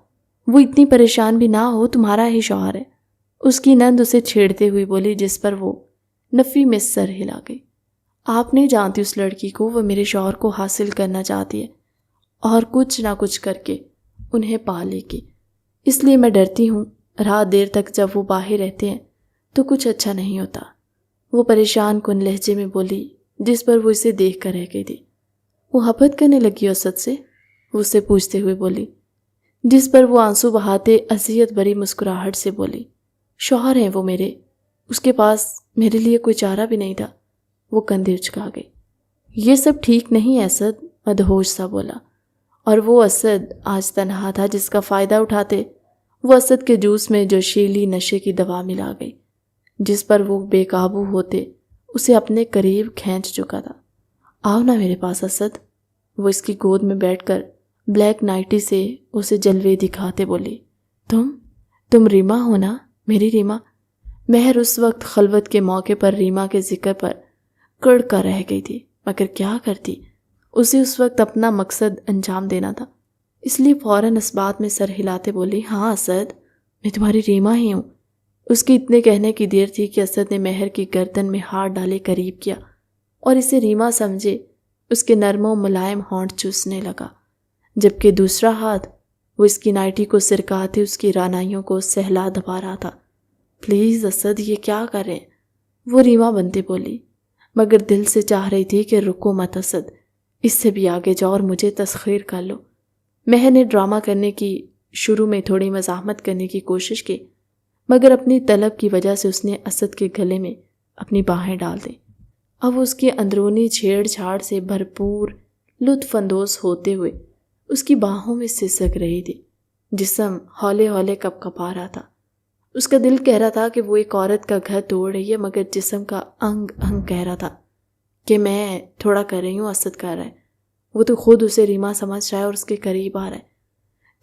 وہ اتنی پریشان بھی نہ ہو، تمہارا ہی شوہر ہے، اس کی نند اسے چھیڑتے ہوئی بولی، جس پر وہ نفی میں سر ہلا گئی۔ آپ نہیں جانتی اس لڑکی کو، وہ میرے شوہر کو حاصل کرنا چاہتی ہے اور کچھ نہ کچھ کر کے انہیں پا لے گی، اس لیے میں ڈرتی ہوں رات دیر تک جب وہ باہر رہتے ہیں تو کچھ اچھا نہیں ہوتا۔ وہ پریشان کن لہجے میں بولی، جس پر وہ اسے دیکھ کر رہ گئی تھی۔ وہ محبت کرنے لگی اسد سے، وہ اسے پوچھتے ہوئے بولی، جس پر وہ آنسو بہاتے اذیت بھری مسکراہٹ سے بولی، شوہر ہیں وہ میرے، اس کے پاس میرے لیے کوئی چارہ بھی نہیں تھا۔ وہ کندھے اچکا گئی۔ یہ سب ٹھیک نہیں ہے اسد، مدہوش سا بولا، اور وہ اسد آج تنہا تھا جس کا فائدہ اٹھاتے وہ اسد کے جوس میں جوشیلی نشے کی دوا ملا گئی، جس پر وہ بے قابو ہوتے اسے اپنے قریب کھینچ چکا تھا۔ آؤ نا میرے پاس اسد، وہ اس کی گود میں بیٹھ کر بلیک نائٹی سے اسے جلوے دکھاتے بولی، تم ریما ہو نا، میری ریما۔ مہر اس وقت خلوت کے موقع پر ریما کے ذکر پر کڑ کر رہ گئی تھی، مگر کیا کرتی، اسے اس وقت اپنا مقصد انجام دینا تھا، اس لیے فوراً اس بات میں سر ہلاتے بولی، ہاں اسد، میں تمہاری ریما ہی ہوں۔ اس کی اتنے کہنے کی دیر تھی کہ اسد نے مہر کی گردن میں ہاتھ ڈالے قریب کیا اور اسے ریما سمجھے اس کے نرم و ملائم ہونٹ چوسنے لگا، جبکہ دوسرا ہاتھ وہ اس کی نائٹی کو سرکاتے اس کی رانائیوں کو سہلا دبا رہا تھا۔ پلیز اسد، یہ کیا کریں، وہ ریما بنتے بولی، مگر دل سے چاہ رہی تھی کہ رکو مت اسد، اس سے بھی آگے جاؤ اور مجھے تسخیر کر لو۔ مہر نے ڈرامہ کرنے کی شروع میں تھوڑی مزاحمت کرنے کی کوشش کی، مگر اپنی طلب کی وجہ سے اس نے اسد کے گلے میں اپنی باہیں ڈال دیں۔ اب اس کی اندرونی چھیڑ چھاڑ سے بھرپور لطف اندوز ہوتے ہوئے اس کی باہوں میں سسک رہی تھی، جسم ہولے ہولے کپ کپا رہا تھا۔ اس کا دل کہہ رہا تھا کہ وہ ایک عورت کا گھر توڑ رہی ہے، مگر جسم کا انگ انگ کہہ رہا تھا کہ میں تھوڑا کر رہی ہوں، اسد کر رہا ہے، وہ تو خود اسے ریما سمجھ رہا ہے اور اس کے قریب آ رہا ہے۔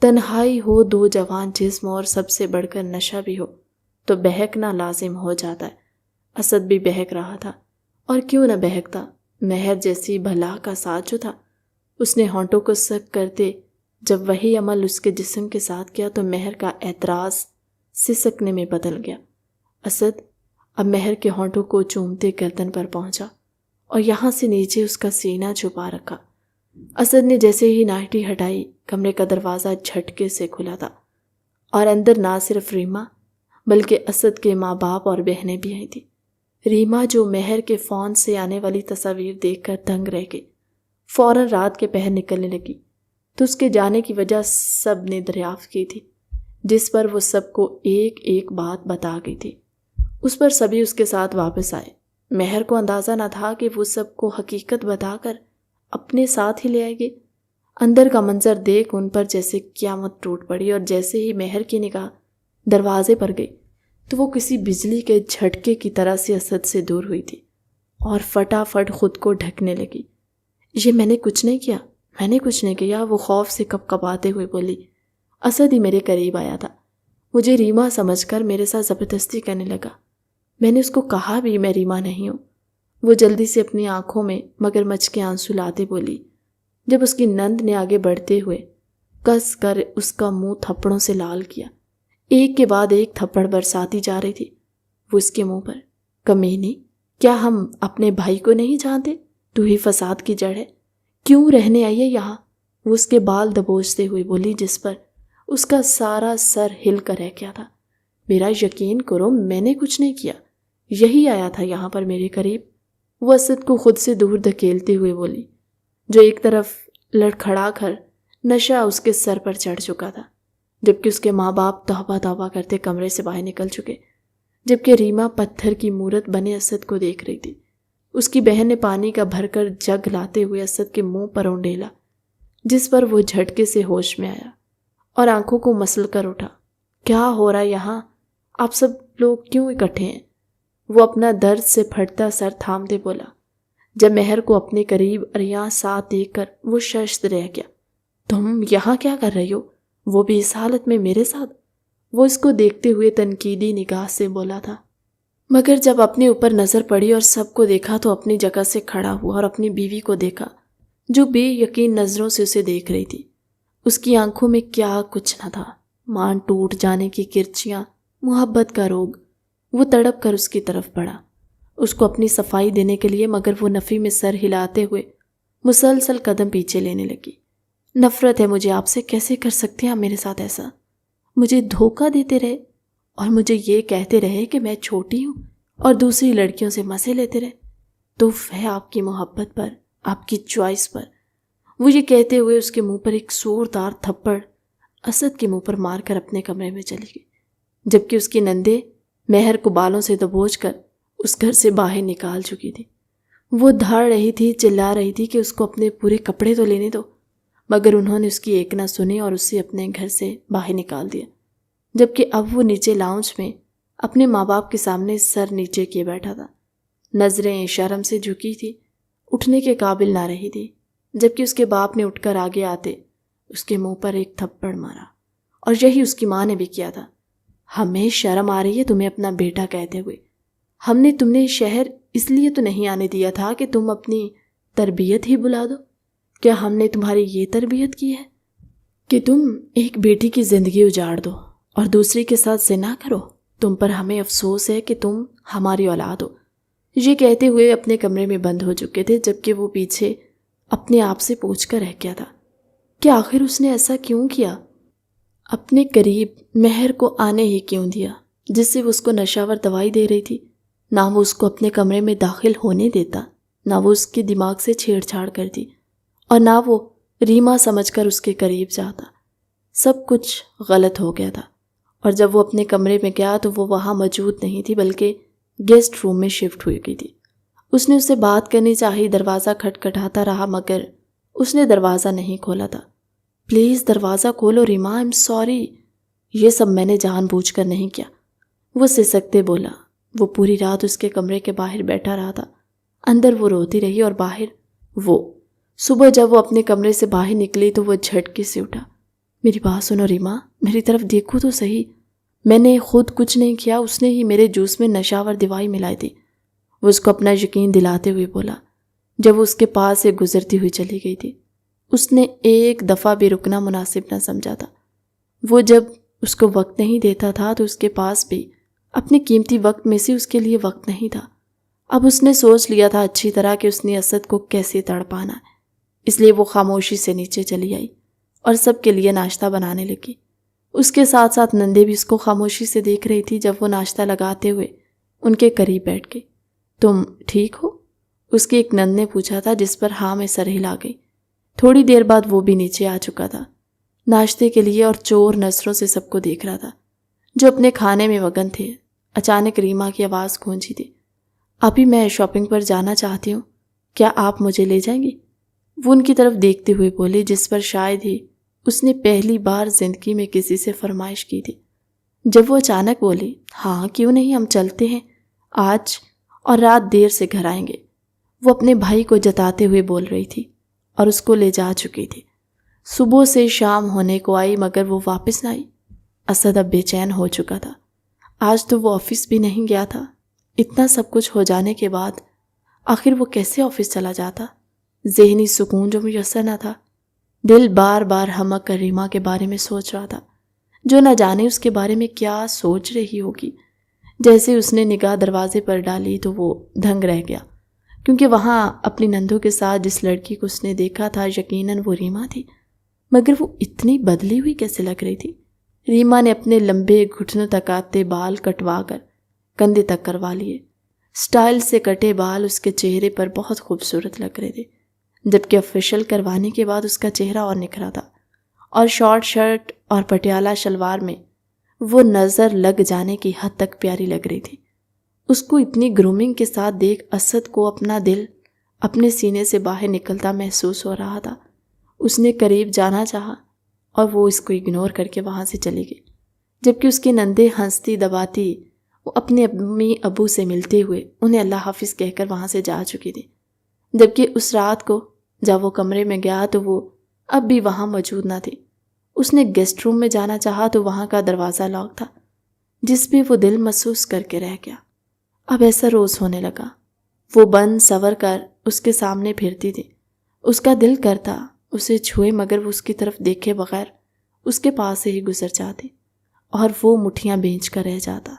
تنہائی ہو، دو جوان جسم اور سب سے بڑھ کر نشہ بھی ہو تو بہکنا لازم ہو جاتا ہے۔ اسد بھی بہک رہا تھا، اور کیوں نہ بہکتا، مہر جیسی بھلا کا ساتھ جو تھا۔ اس نے ہونٹوں کو سک کرتے جب وہی عمل اس کے جسم کے ساتھ کیا تو مہر کا اعتراض سسکنے میں بدل گیا۔ اسد اب مہر کے ہونٹوں کو چومتے گردن پر پہنچا اور یہاں سے نیچے اس کا سینہ چھپا رکھا۔ اسد نے جیسے ہی نائٹی ہٹائی، کمرے کا دروازہ جھٹکے سے کھلا تھا، اور اندر نہ صرف ریما بلکہ اسد کے ماں باپ اور بہنیں بھی آئی تھیں۔ ریما جو مہر کے فون سے آنے والی تصاویر دیکھ کر دنگ رہ گئی، فوراً رات کے پہر نکلنے لگی تو اس کے جانے کی وجہ سب نے دریافت کی تھی، جس پر وہ سب کو ایک ایک بات بتا گئی تھی۔ اس پر سبھی اس کے ساتھ واپس آئے۔ مہر کو اندازہ نہ تھا کہ وہ سب کو حقیقت بتا کر اپنے ساتھ ہی لے آئے گی۔ اندر کا منظر دیکھ ان پر جیسے قیامت ٹوٹ پڑی، اور جیسے ہی مہر کی نگاہ دروازے پر گئی تو وہ کسی بجلی کے جھٹکے کی طرح سے اسد سے دور ہوئی تھی اور فٹافٹ خود کو ڈھکنے لگی۔ یہ میں نے کچھ نہیں کیا، وہ خوف سے کپکپاتے ہوئے بولی۔ اسد ہی میرے قریب آیا تھا، مجھے ریما سمجھ کر میرے ساتھ زبردستی کرنے لگا۔ میں نے اس کو کہا بھی میں ریما نہیں ہوں۔ وہ جلدی سے اپنی آنکھوں میں مگرمچھ کے آنسو لاتے بولی۔ جب اس کی نند نے آگے بڑھتے ہوئے کس کر اس کا منہ تھپڑوں سے لال کیا، ایک کے بعد ایک تھپڑ برساتی جا رہی تھی وہ اس کے منہ پر۔ کمینی، کیا ہم اپنے بھائی کو نہیں جانتے؟ تو ہی فساد کی جڑ ہے، کیوں رہنے آئی ہے یہاں؟ وہ اس کے بال دبوچتے ہوئے بولی، جس پر اس کا سارا سر ہل کر رہ گیا تھا۔ میرا یقین کرو، میں نے کچھ نہیں کیا، یہی آیا تھا یہاں پر میرے قریب۔ وہ اسد کو خود سے دور دھکیلتے ہوئے بولی، جو ایک طرف لڑکھڑا کر نشہ اس کے سر پر چڑھ چکا تھا، جبکہ اس کے ماں باپ توبہ توبہ کرتے کمرے سے باہر نکل چکے، جبکہ ریما پتھر کی مورت بنے اسد کو دیکھ رہی تھی۔ اس کی بہن نے پانی کا بھر کر جگ لاتے ہوئے اسد کے منہ پر اونڈیلا، جس پر وہ جھٹکے سے ہوش میں آیا اور آنکھوں کو مسل کر اٹھا۔ کیا ہو رہا یہاں؟ آپ سب لوگ کیوں اکٹھے ہیں؟ وہ اپنا درد سے پھٹتا سر تھامتے بولا۔ جب مہر کو اپنے قریب عریاں ساتھ دیکھ کر وہ ششد رہ گیا۔ تم یہاں کیا کر رہی ہو؟ وہ بھی اس حالت میں میرے ساتھ؟ وہ اس کو دیکھتے ہوئے تنقیدی نگاہ سے بولا تھا، مگر جب اپنے اوپر نظر پڑی اور سب کو دیکھا تو اپنی جگہ سے کھڑا ہوا اور اپنی بیوی کو دیکھا جو بے یقین نظروں سے اسے دیکھ رہی تھی۔ اس کی آنکھوں میں کیا کچھ نہ تھا، مان ٹوٹ جانے کی کرچیاں، محبت کا روگ۔ وہ تڑپ کر اس کی طرف بڑھا، اس کو اپنی صفائی دینے کے لیے، مگر وہ نفی میں سر ہلاتے ہوئے مسلسل قدم پیچھے لینے لگی۔ نفرت ہے مجھے آپ سے، کیسے کر سکتے ہیں آپ میرے ساتھ ایسا؟ مجھے دھوکہ دیتے رہے اور مجھے یہ کہتے رہے کہ میں چھوٹی ہوں اور دوسری لڑکیوں سے مزے لیتے رہے۔ تف ہے آپ کی محبت پر، آپ کی چوائس پر۔ وہ یہ کہتے ہوئے اس کے منہ پر ایک زوردار تھپڑ اسد کے منہ پر مار کر اپنے کمرے میں چلی گئی، جبکہ اس کی نندیں مہر کو بالوں سے دبوچ کر اس گھر سے باہر نکال چکی تھی۔ وہ دھاڑ رہی تھی، چلا رہی تھی کہ اس کو اپنے پورے کپڑے تو لینے دو، مگر انہوں نے اس کی ایک نہ سنی اور اسے اپنے گھر سے باہر نکال دیا، جبکہ اب وہ نیچے لاؤنج میں اپنے ماں باپ کے سامنے سر نیچے کیے بیٹھا تھا۔ نظریں شرم سے جھکی تھی، اٹھنے کے قابل نہ رہی تھی، جبکہ اس کے باپ نے اٹھ کر آگے آتے اس کے منہ پر ایک تھپڑ مارا، اور یہی اس کی ماں نے بھی کیا تھا۔ ہمیں شرم آ رہی ہے تمہیں اپنا بیٹا کہتے ہوئے؟ ہم نے تمہیں شہر اس لیے تو نہیں آنے دیا تھا کہ تم اپنی تربیت ہی بلا دو؟ کیا ہم نے تمہاری یہ تربیت کی ہے کہ تم ایک بیٹی کی زندگی اجاڑ دو اور دوسری کے ساتھ زنا کرو؟ تم پر ہمیں افسوس ہے کہ تم ہماری اولاد ہو۔ یہ کہتے ہوئے اپنے کمرے میں بند ہو چکے تھے، جبکہ وہ پیچھے اپنے آپ سے پوچھ کر رہ گیا تھا کہ آخر اس نے ایسا کیوں کیا؟ اپنے قریب مہر کو آنے ہی کیوں دیا، جس سے وہ اس کو نشاور دوائی دے رہی تھی؟ نہ وہ اس کو اپنے کمرے میں داخل ہونے دیتا، نہ وہ اس کے دماغ سے چھیڑ چھاڑ کرتی، اور نہ وہ ریما سمجھ کر اس کے قریب جاتا۔ سب کچھ غلط ہو گیا تھا، اور جب وہ اپنے کمرے میں گیا تو وہ وہاں موجود نہیں تھی، بلکہ گیسٹ روم میں شفٹ ہوئی گئی تھی۔ اس نے اس سے بات کرنی چاہی، دروازہ کھٹکھٹاتا رہا، مگر اس نے دروازہ نہیں کھولا تھا۔ پلیز دروازہ کھولو ریما، آئی ایم سوری، یہ سب میں نے جان بوجھ کر نہیں کیا، وہ سسکتے بولا۔ وہ پوری رات اس کے کمرے کے باہر بیٹھا رہا تھا، اندر وہ روتی رہی اور باہر وہ۔ صبح جب وہ اپنے کمرے سے باہر نکلی تو وہ جھٹکے سے اٹھا۔ میری بات سنو ریما، میری طرف دیکھو تو صحیح، میں نے خود کچھ نہیں کیا، اس نے ہی میرے جوس میں نشاور دوائی ملائی تھی، وہ اس کو اپنا یقین دلاتے ہوئے بولا، جب وہ اس کے پاس سے گزرتی ہوئی چلی گئی تھی۔ اس نے ایک دفعہ بھی رکنا مناسب نہ سمجھا تھا۔ وہ جب اس کو وقت نہیں دیتا تھا تو اس کے پاس بھی اپنے قیمتی وقت میں سے اس کے لیے وقت نہیں تھا۔ اب اس نے سوچ لیا تھا اچھی طرح کہ اس نے اسد کو کیسے تڑپانا ہے، اس لیے وہ خاموشی سے نیچے چلی آئی اور سب کے لیے ناشتہ بنانے لگی۔ اس کے ساتھ ساتھ نندے بھی اس کو خاموشی سے دیکھ رہی تھی۔ جب وہ ناشتہ لگاتے ہوئے ان کے قریب بیٹھ گئی، تم ٹھیک ہو؟ اس کی ایک نند نے پوچھا تھا، جس پر ہاں میں سر ہلا گئی۔ تھوڑی دیر بعد وہ بھی نیچے آ چکا تھا۔ ناشتے کے لیے اور چور نظروں سے سب کو دیکھ رہا تھا جو اپنے کھانے میں مگن تھے۔ اچانک ریما کی آواز گونجی تھی، ابھی میں شاپنگ پر جانا چاہتی ہوں، کیا آپ مجھے لے جائیں گی؟ وہ ان کی طرف دیکھتے ہوئے بولی، جس پر شاید ہی اس نے پہلی بار زندگی میں کسی سے فرمائش کی تھی۔ جب وہ اچانک بولی، ہاں کیوں نہیں، ہم چلتے ہیں آج، اور رات دیر سے گھر آئیں گے، وہ اپنے بھائی کو جتاتے ہوئے بول رہی تھی اور اس کو لے جا چکی تھی۔ صبح سے شام ہونے کو آئی مگر وہ واپس نہ آئی۔ اسد اب بے چین ہو چکا تھا۔ آج تو وہ آفس بھی نہیں گیا تھا۔ اتنا سب کچھ ہو جانے کے بعد آخر وہ کیسے آفس چلا جاتا؟ ذہنی سکون جو میسر نہ تھا۔ دل بار بار ہمک کر ریما کے بارے میں سوچ رہا تھا، جو نہ جانے اس کے بارے میں کیا سوچ رہی ہوگی۔ جیسے اس نے نگاہ دروازے پر ڈالی تو وہ دھنگ رہ گیا، کیونکہ وہاں اپنی نندوں کے ساتھ جس لڑکی کو اس نے دیکھا تھا یقیناً وہ ریما تھی، مگر وہ اتنی بدلی ہوئی کیسے لگ رہی تھی؟ ریما نے اپنے لمبے گھٹنوں تک آتے بال کٹوا کر کندھے تک کروا لیے۔ سٹائل سے کٹے بال اس کے چہرے پر بہت خوبصورت لگ رہے تھے، جبکہ فیشل کروانے کے بعد اس کا چہرہ اور نکھرا تھا، اور شارٹ شرٹ اور پٹیالہ شلوار میں وہ نظر لگ جانے کی حد تک پیاری لگ رہی تھی۔ اس کو اتنی گرومنگ کے ساتھ دیکھ اسد کو اپنا دل اپنے سینے سے باہر نکلتا محسوس ہو رہا تھا۔ اس نے قریب جانا چاہا اور وہ اس کو اگنور کر کے وہاں سے چلی گئی، جبکہ اس کے نندے ہنستی دباتی وہ اپنے امی ابو سے ملتے ہوئے انہیں اللہ حافظ کہہ کر وہاں سے جا چکی تھی۔ جبکہ اس رات کو جب وہ کمرے میں گیا تو وہ اب بھی وہاں موجود نہ تھی۔ اس نے گیسٹ روم میں جانا چاہا تو وہاں کا دروازہ لاک تھا، جس پہ وہ دل محسوس کر کے رہ گیا۔ اب ایسا روز ہونے لگا، وہ بند سور کر اس کے سامنے پھرتی تھی۔ اس کا دل کرتا اسے چھوئے مگر وہ اس کی طرف دیکھے بغیر اس کے پاس سے ہی گزر جاتی اور وہ مٹھیاں بھینچ کر رہ جاتا۔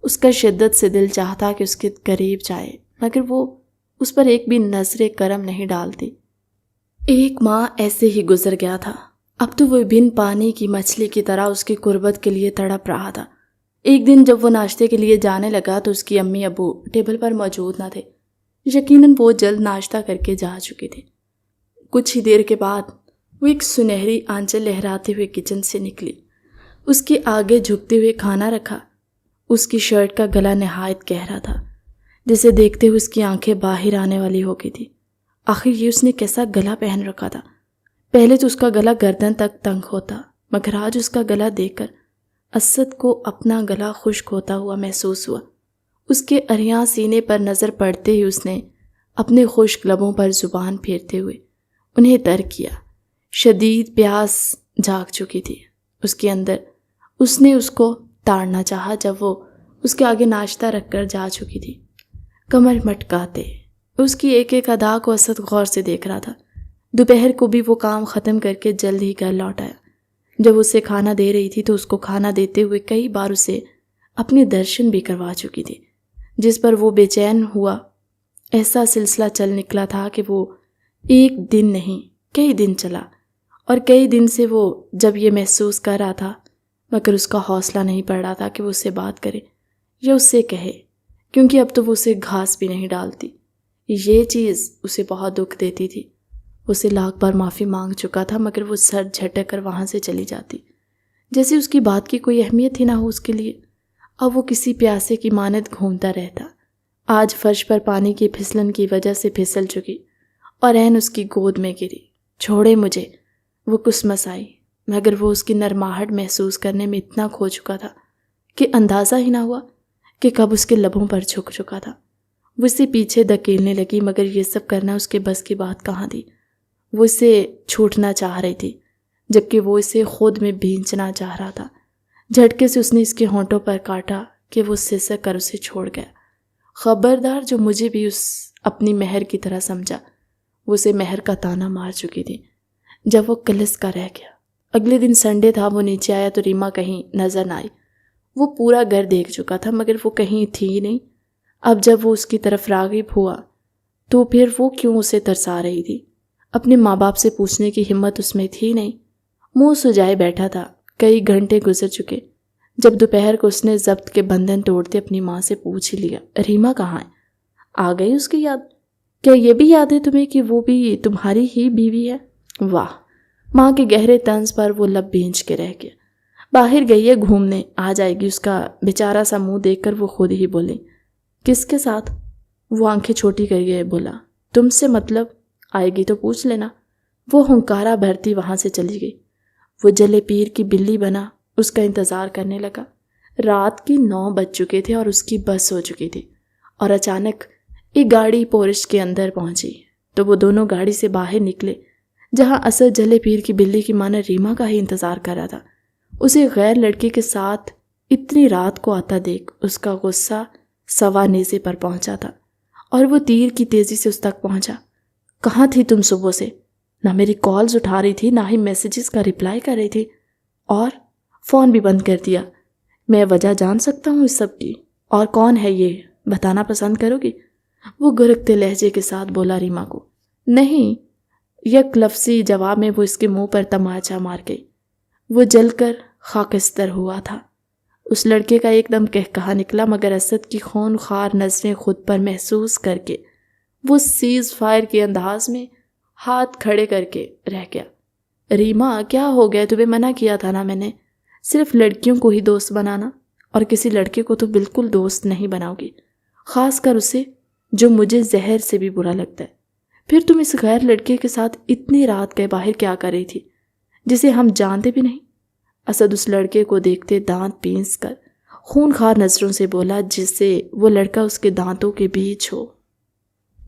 اس کا شدت سے دل چاہتا کہ اس کے قریب جائے مگر وہ اس پر ایک بھی نظر کرم نہیں ڈالتی۔ ایک ماہ ایسے ہی گزر گیا تھا۔ اب تو وہ بن پانی کی مچھلی کی طرح اس کی قربت کے لیے تڑپ رہا تھا۔ ایک دن جب وہ ناشتے کے لیے جانے لگا تو اس کی امی ابو ٹیبل پر موجود نہ تھے۔ یقیناً وہ جلد ناشتہ کر کے جا چکے تھے۔ کچھ ہی دیر کے بعد وہ ایک سنہری آنچل لہراتے ہوئے کچن سے نکلی۔ اس کے آگے جھکتے ہوئے کھانا رکھا۔ اس کی شرٹ کا گلا نہایت گہرا تھا، جسے دیکھتے ہوئے اس کی آنکھیں باہر آنے والی ہو گئی تھی۔ آخر یہ اس نے کیسا گلا پہن رکھا تھا؟ پہلے تو اس کا گلا گردن تک تنگ ہوتا، مگر آج اس کا گلا دیکھ کر اسد کو اپنا گلا خشک ہوتا ہوا محسوس ہوا۔ اس کے اریاں سینے پر نظر پڑتے ہی اس نے اپنے خشک لبوں پر زبان پھیرتے ہوئے انہیں تر کیا۔ شدید پیاس جاگ چکی تھی اس کے اندر۔ اس نے اس کو تاڑنا چاہا جب وہ اس کے آگے ناشتہ رکھ کر جا چکی تھی۔ کمر مٹکاتے اس کی ایک ایک ادا کو اسد غور سے دیکھ رہا تھا۔ دوپہر کو بھی وہ کام ختم کر کے جلد ہی گھر لوٹ آیا۔ جب اسے کھانا دے رہی تھی تو اس کو کھانا دیتے ہوئے کئی بار اسے اپنے درشن بھی کروا چکی تھی، جس پر وہ بے چین ہوا۔ ایسا سلسلہ چل نکلا تھا کہ وہ ایک دن نہیں کئی دن چلا، اور کئی دن سے وہ جب یہ محسوس کر رہا تھا مگر اس کا حوصلہ نہیں پڑ رہا تھا کہ وہ اس سے بات کرے یا اس سے کہے، کیونکہ اب تو وہ اسے گھاس بھی نہیں ڈالتی۔ یہ چیز اسے بہت دکھ دیتی تھی۔ اسے لاکھ بار معافی مانگ چکا تھا مگر وہ سر جھٹک کر وہاں سے چلی جاتی، جیسے اس کی بات کی کوئی اہمیت ہی نہ ہو اس کے لیے۔ اب وہ کسی پیاسے کی مانند گھومتا رہتا۔ آج فرش پر پانی کی پھسلن کی وجہ سے پھسل چکی اور عین اس کی گود میں گری۔ چھوڑے مجھے، وہ کسمس آئی، مگر وہ اس کی نرماہٹ محسوس کرنے میں اتنا کھو چکا تھا کہ اندازہ ہی نہ ہوا کہ کب اس کے لبوں پر جھک چکا تھا۔ وہ اسے پیچھے دھکیلنے لگی مگر یہ سب کرنا اس کے بس کی بات کہاں تھی۔ وہ اسے چھوٹنا چاہ رہی تھی جبکہ وہ اسے خود میں بھینچنا چاہ رہا تھا۔ جھٹکے سے اس نے اس کے ہونٹوں پر کاٹا کہ وہ سسک کر اسے چھوڑ گیا۔ خبردار جو مجھے بھی اس اپنی مہر کی طرح سمجھا۔ وہ اسے مہر کا تانا مار چکی تھی جب وہ کلس کا رہ گیا۔ اگلے دن سنڈے تھا، وہ نیچے آیا تو ریما کہیں نظر نہ آئی۔ وہ پورا گھر دیکھ چکا تھا مگر وہ کہیں تھی ہی نہیں۔ اب جب وہ اس کی طرف راغب ہوا تو پھر وہ کیوں اسے ترسا رہی تھی؟ اپنے ماں باپ سے پوچھنے کی ہمت اس میں تھی نہیں۔ منہ سجائے بیٹھا تھا۔ کئی گھنٹے گزر چکے جب دوپہر کو اس نے ضبط کے بندھن توڑتے اپنی ماں سے پوچھ ہی لیا، ریما کہاں ہے؟ آ گئی اس کی یاد؟ کیا یہ بھی یاد ہے تمہیں کہ وہ بھی تمہاری ہی بیوی ہے؟ واہ، ماں کے گہرے طنز پر وہ لب بھینچ کے رہ گیا۔ باہر گئی ہے گھومنے، آ جائے گی۔ اس کا بیچارہ سا منہ دیکھ کر وہ خود ہی بولی۔ کس کے ساتھ؟ وہ آنکھیں چھوٹی کریے بولا۔ تم سے مطلب، آئے گی تو پوچھ لینا۔ وہ ہنکارا بھرتی وہاں سے چلی گئی۔ وہ جلے پیر کی بلی بنا اس کا انتظار کرنے لگا۔ رات کی 9 بج چکے تھے اور اس کی بس ہو چکی تھی، اور اچانک ایک گاڑی پورش کے اندر پہنچی تو وہ دونوں گاڑی سے باہر نکلے، جہاں اسد جلے پیر کی بلی کی ماں ریما کا ہی انتظار کر رہا تھا۔ اسے غیر لڑکے کے ساتھ اتنی رات کو آتا دیکھ اس کا غصہ سوا نیزے پر پہنچا تھا، اور وہ تیر کی تیزی سے اس تک پہنچا۔ کہاں تھی تم صبح سے؟ نہ میری کالز اٹھا رہی تھی، نہ ہی میسیجز کا رپلائی کر رہی تھی، اور فون بھی بند کر دیا۔ میں وجہ جان سکتا ہوں اس سب کی؟ اور کون ہے یہ بتانا پسند کرو گی؟ وہ گرکتے لہجے کے ساتھ بولا ریما کو۔ نہیں، یک لفظی جواب میں وہ اس کے منہ پر تماچا مار گئی۔ وہ جل کر خاکستر ہوا تھا۔ اس لڑکے کا ایک دم کہا نکلا، مگر اسد کی خون خوار نظریں خود پر محسوس کر کے وہ سیز فائر کے انداز میں ہاتھ کھڑے کر کے رہ گیا۔ ریما، کیا ہو گیا؟ تمہیں منع کیا تھا نا میں نے، صرف لڑکیوں کو ہی دوست بنانا، اور کسی لڑکے کو تو بالکل دوست نہیں بناؤ گی، خاص کر اسے جو مجھے زہر سے بھی برا لگتا ہے۔ پھر تم اس غیر لڑکے کے ساتھ اتنی رات کے باہر کیا کر رہی تھی جسے ہم جانتے بھی نہیں؟ اسد اس لڑکے کو دیکھتے دانت پیس کر خونخوار نظروں سے بولا، جس سے وہ لڑکا اس کے دانتوں کے بیچ ہو۔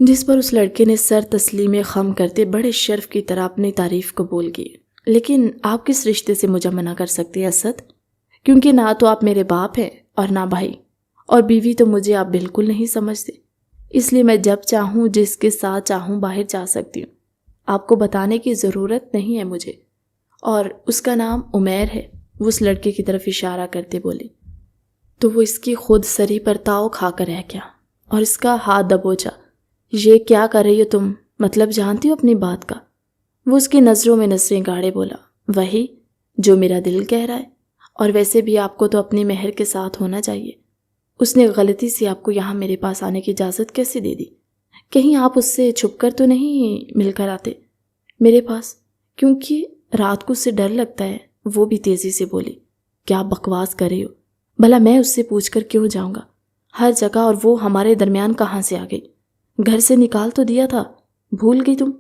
جس پر اس لڑکے نے سر تسلیم خم کرتے بڑے شرف کی طرح اپنی تعریف قبول کی۔ لیکن آپ کس رشتے سے مجھے منع کر سکتے ہیں اسد؟ کیونکہ نہ تو آپ میرے باپ ہیں اور نہ بھائی، اور بیوی تو مجھے آپ بالکل نہیں سمجھتے، اس لیے میں جب چاہوں جس کے ساتھ چاہوں باہر جا سکتی ہوں۔ آپ کو بتانے کی ضرورت نہیں ہے مجھے، اور اس کا نام عمیر ہے، وہ اس لڑکے کی طرف اشارہ کرتے بولی۔ تو وہ اس کی خود سری پر تاؤ کھا کر رہ گیا اور اس کا ہاتھ دبوچا۔ یہ کیا کر رہی ہو تم؟ مطلب جانتی ہو اپنی بات کا؟ وہ اس کی نظروں میں نظریں گاڑے بولا، وہی جو میرا دل کہہ رہا ہے، اور ویسے بھی آپ کو تو اپنی مہر کے ساتھ ہونا چاہیے۔ اس نے غلطی سے آپ کو یہاں میرے پاس آنے کی اجازت کیسے دے دی؟ کہیں آپ اس سے چھپ کر تو نہیں مل کر آتے میرے پاس؟ کیونکہ رات کو اس سے ڈر لگتا ہے، وہ بھی تیزی سے بولی۔ کیا بکواس کر رہی ہو؟ بھلا میں اس سے پوچھ کر کیوں جاؤں گا؟ ہر جگہ، اور وہ ہمارے درمیان کہاں سے آ گئی؟ گھر سے نکال تو دیا تھا، بھول گئی تم؟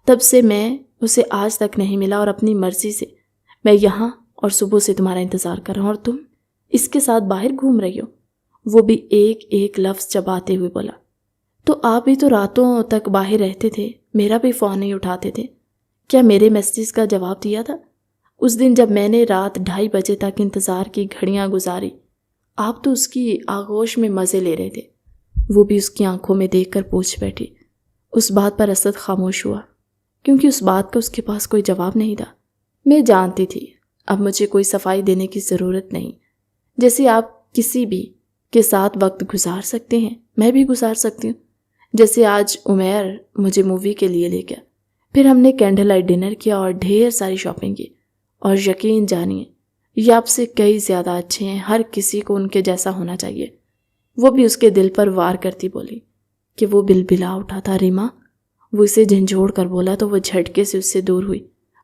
تب سے میں اسے آج تک نہیں ملا، اور اپنی مرضی سے میں یہاں اور صبح سے تمہارا انتظار کر رہا ہوں، اور تم اس کے ساتھ باہر گھوم رہی ہو۔ وہ بھی ایک ایک لفظ چباتے ہوئے بولا۔ تو آپ بھی تو راتوں تک باہر رہتے تھے، میرا بھی فون نہیں اٹھاتے تھے، کیا میرے میسیج کا جواب دیا تھا؟ اس دن جب میں نے رات 2:30 بجے تک انتظار کی گھڑیاں گزاری، آپ تو اس کی آغوش میں مزے لے رہے تھے۔ وہ بھی اس کی آنکھوں میں دیکھ کر پوچھ بیٹھی۔ اس بات پر اسد خاموش ہوا، کیونکہ اس بات کا اس کے پاس کوئی جواب نہیں تھا۔ میں جانتی تھی اب مجھے کوئی صفائی دینے کی ضرورت نہیں، جیسے آپ کسی بھی کے ساتھ وقت گزار سکتے ہیں، میں بھی گزار سکتی ہوں۔ جیسے آج عمیر مجھے مووی کے لیے لے گیا، پھر ہم نے کینڈل لائٹ ڈنر کیا اور ڈھیر ساری شاپنگ کی، اور یقین جانیے یہ آپ سے کئی زیادہ اچھے ہیں، ہر کسی کو ان کے جیسا ہونا چاہیے۔ وہ بھی اس کے دل پر وار کرتی بولی کہ وہ بلبلا اٹھا تھا ریما۔ وہ اسے جھنجھوڑ کر بولا تو وہ جھٹکے سے اس سے دور ہوئی۔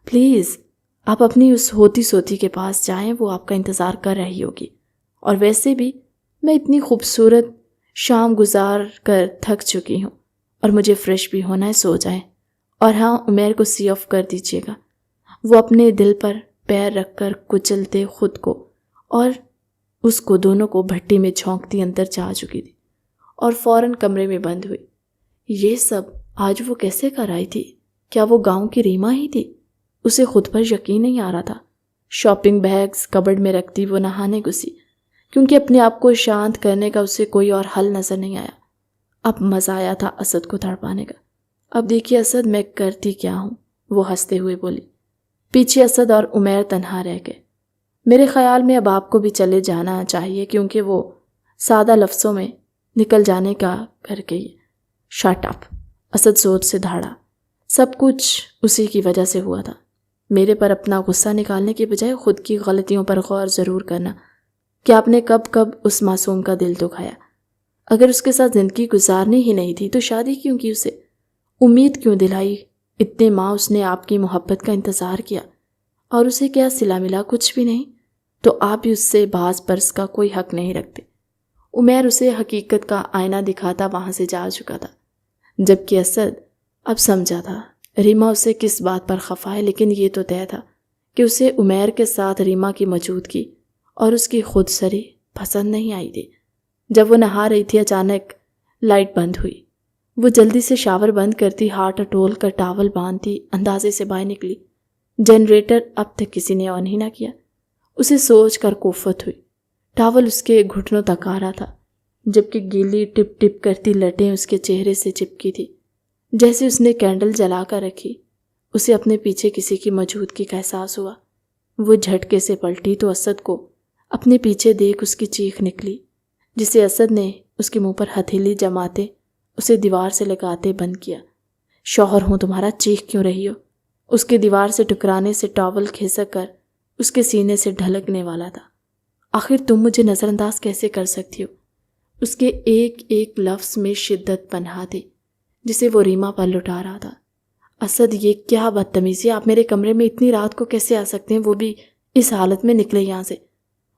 پلیز آپ اپنی اس ہوتی سوتی کے پاس جائیں، وہ آپ کا انتظار کر رہی ہوگی، اور ویسے بھی میں اتنی خوبصورت شام گزار کر تھک چکی ہوں، اور مجھے فریش بھی ہونا ہے، سو جائیں۔ اور ہاں، عمیر کو سی آف کر دیجیے گا۔ وہ اپنے دل پر پیر رکھ کر کچلتے خود کو اور اس کو دونوں کو بھٹی میں جھونکتی اندر جا چکی تھی، اور فوراً کمرے میں بند ہوئی۔ یہ سب آج وہ کیسے کر آئی تھی؟ کیا وہ گاؤں کی ریما ہی تھی؟ اسے خود پر یقین نہیں آ رہا تھا۔ شاپنگ بیگز کبرڈ میں رکھتی وہ نہانے گھسی، کیونکہ اپنے آپ کو شانت کرنے کا اسے کوئی اور حل نظر نہیں آیا۔ اب مزہ آیا تھا اسد کو تڑپانے کا۔ اب دیکھیے اسد، میں کرتی کیا ہوں، وہ ہنستے ہوئے بولی۔ پیچھے اسد اور عمیر تنہا رہ گئے۔ میرے خیال میں اب آپ کو بھی چلے جانا چاہیے، کیونکہ وہ سادہ لفظوں میں نکل جانے کا کر گئی۔ شٹ اپ، اسد زور سے دھاڑا۔ سب کچھ اسی کی وجہ سے ہوا تھا۔ میرے پر اپنا غصہ نکالنے کے بجائے خود کی غلطیوں پر غور ضرور کرنا کہ آپ نے کب کب اس معصوم کا دل دکھایا۔ اگر اس کے ساتھ زندگی گزارنی ہی نہیں تھی تو شادی کیوں کی؟ اسے امید کیوں دلائی اتنے ماہ اس نے آپ کی محبت کا انتظار کیا اور اسے کیا صلہ ملا؟ کچھ بھی نہیں۔ تو آپ بھی اس سے باز پرس کا کوئی حق نہیں رکھتے۔ عمیر اسے حقیقت کا آئینہ دکھاتا وہاں سے جا چکا تھا، جبکہ اسد اب سمجھا تھا ریما اسے کس بات پر خفا ہے، لیکن یہ تو طے تھا کہ اسے عمیر کے ساتھ ریما کی موجودگی اور اس کی خود سری پسند نہیں آئی تھی۔ جب وہ نہا رہی تھی اچانک لائٹ بند ہوئی۔ وہ جلدی سے شاور بند کرتی، ہاتھ ٹول کر ٹاول باندھتی اندازے سے باہر نکلی۔ جنریٹر اب تک کسی نے آن ہی نہ کیا۔ اسے سوچ کر کوفت ہوئی۔ ٹاول اس کے گھٹنوں تک آ رہا تھا، جبکہ گیلی ٹپ ٹپ کرتی لٹیں اس کے چہرے سے چپکی تھی۔ جیسے اس نے کینڈل جلا کر رکھی، اسے اپنے پیچھے کسی کی موجودگی کا احساس ہوا۔ وہ جھٹکے سے پلٹی تو اسد کو اپنے پیچھے دیکھ اس کی چیخ نکلی، جسے اسد نے اس کے منہ پر ہتھیلی جماتے اسے دیوار سے لگاتے بند کیا۔ شوہر ہوں تمہارا، چیخ کیوں رہی ہو؟ اس کے دیوار سے ٹکرانے سے ٹاول کھسک کر اس کے سینے سے ڈھلکنے والا تھا۔ آخر تم مجھے نظر انداز کیسے کر سکتی ہو؟ اس کے ایک ایک لفظ میں شدت پنہا تھی جسے وہ ریما پر لٹا رہا تھا۔ اسد، یہ کیا بدتمیزی! آپ میرے کمرے میں اتنی رات کو کیسے آ سکتے ہیں، وہ بھی اس حالت میں؟ نکلے یہاں سے۔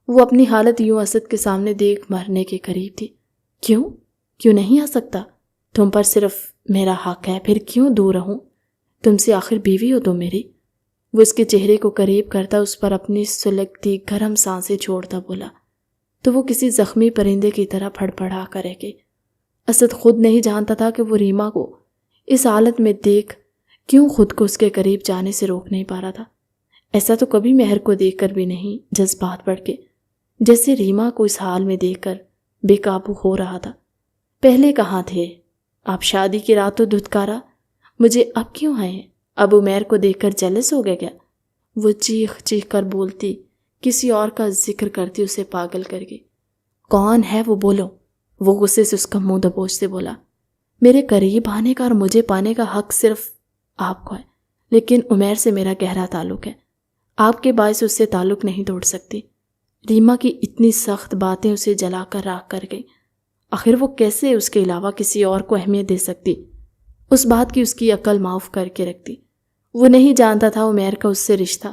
وہ اپنی حالت یوں اسد کے سامنے دیکھ مرنے کے قریب تھی۔ کیوں نہیں آ سکتا؟ تم پر صرف میرا حق ہے، پھر کیوں دور رہوں؟ تم سے آخر بیوی ہو تم میری۔ وہ اس کے چہرے کو قریب کرتا اس پر اپنی سلگتی گرم سانسیں چھوڑتا بولا، تو وہ کسی زخمی پرندے کی طرح پھڑ پڑا کر رہ گئی۔ اسد خود نہیں جانتا تھا کہ وہ ریما کو اس حالت میں دیکھ کیوں خود کو اس کے قریب جانے سے روک نہیں پا رہا تھا۔ ایسا تو کبھی مہر کو دیکھ کر بھی نہیں جذبات بڑھ کے، جیسے ریما کو اس حال میں دیکھ کر بے قابو ہو رہا تھا۔ پہلے کہاں تھے آپ؟ شادی کی رات تو دھتکارا، مجھے اب کیوں آئے؟ اب عمیر کو دیکھ کر جیلس ہو گیا کیا؟ وہ چیخ چیخ کر بولتی، کسی اور کا ذکر کرتی اسے پاگل کر گئی۔ کون ہے وہ؟ بولو۔ وہ غصے سے اس کا منہ دبوچ سے بولا، میرے قریب آنے کا اور مجھے پانے کا حق صرف آپ کو ہے، لیکن عمیر سے میرا گہرا تعلق ہے، آپ کے باعث اس سے تعلق نہیں توڑ سکتی۔ ریما کی اتنی سخت باتیں اسے جلا کر راکھ کر گئی۔ آخر وہ کیسے اس کے علاوہ کسی اور کو اہمیت دے سکتی؟ اس بات کی اس کی عقل معاف کر کے رکھتی۔ وہ نہیں جانتا تھا عمیر کا اس سے رشتہ،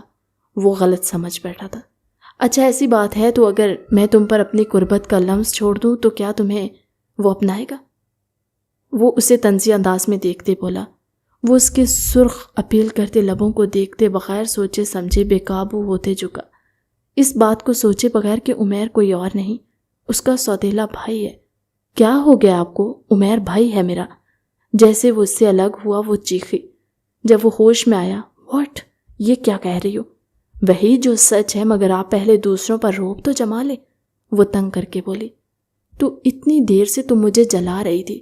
وہ غلط سمجھ بیٹھا تھا۔ اچھا ایسی بات ہے تو اگر میں تم پر اپنی قربت کا لمس چھوڑ دوں تو کیا تمہیں وہ اپنائے گا؟ وہ اسے طنزی انداز میں دیکھتے بولا۔ وہ اس کے سرخ اپیل کرتے لبوں کو دیکھتے بغیر سوچے سمجھے بے قابو ہوتے جھکا، اس بات کو سوچے بغیر کہ عمیر کوئی اور نہیں، اس کا سوتیلا بھائی ہے۔ کیا ہو گیا آپ کو؟ عمیر بھائی ہے میرا۔ جیسے وہ اس سے الگ ہوا وہ چیخی۔ جب وہ ہوش میں آیا، واٹ؟ یہ کیا کہہ رہی ہو؟ وہی جو سچ ہے، مگر آپ پہلے دوسروں پر روب تو جما لے، وہ تنگ کر کے بولی۔ تو اتنی دیر سے تم مجھے جلا رہی تھی،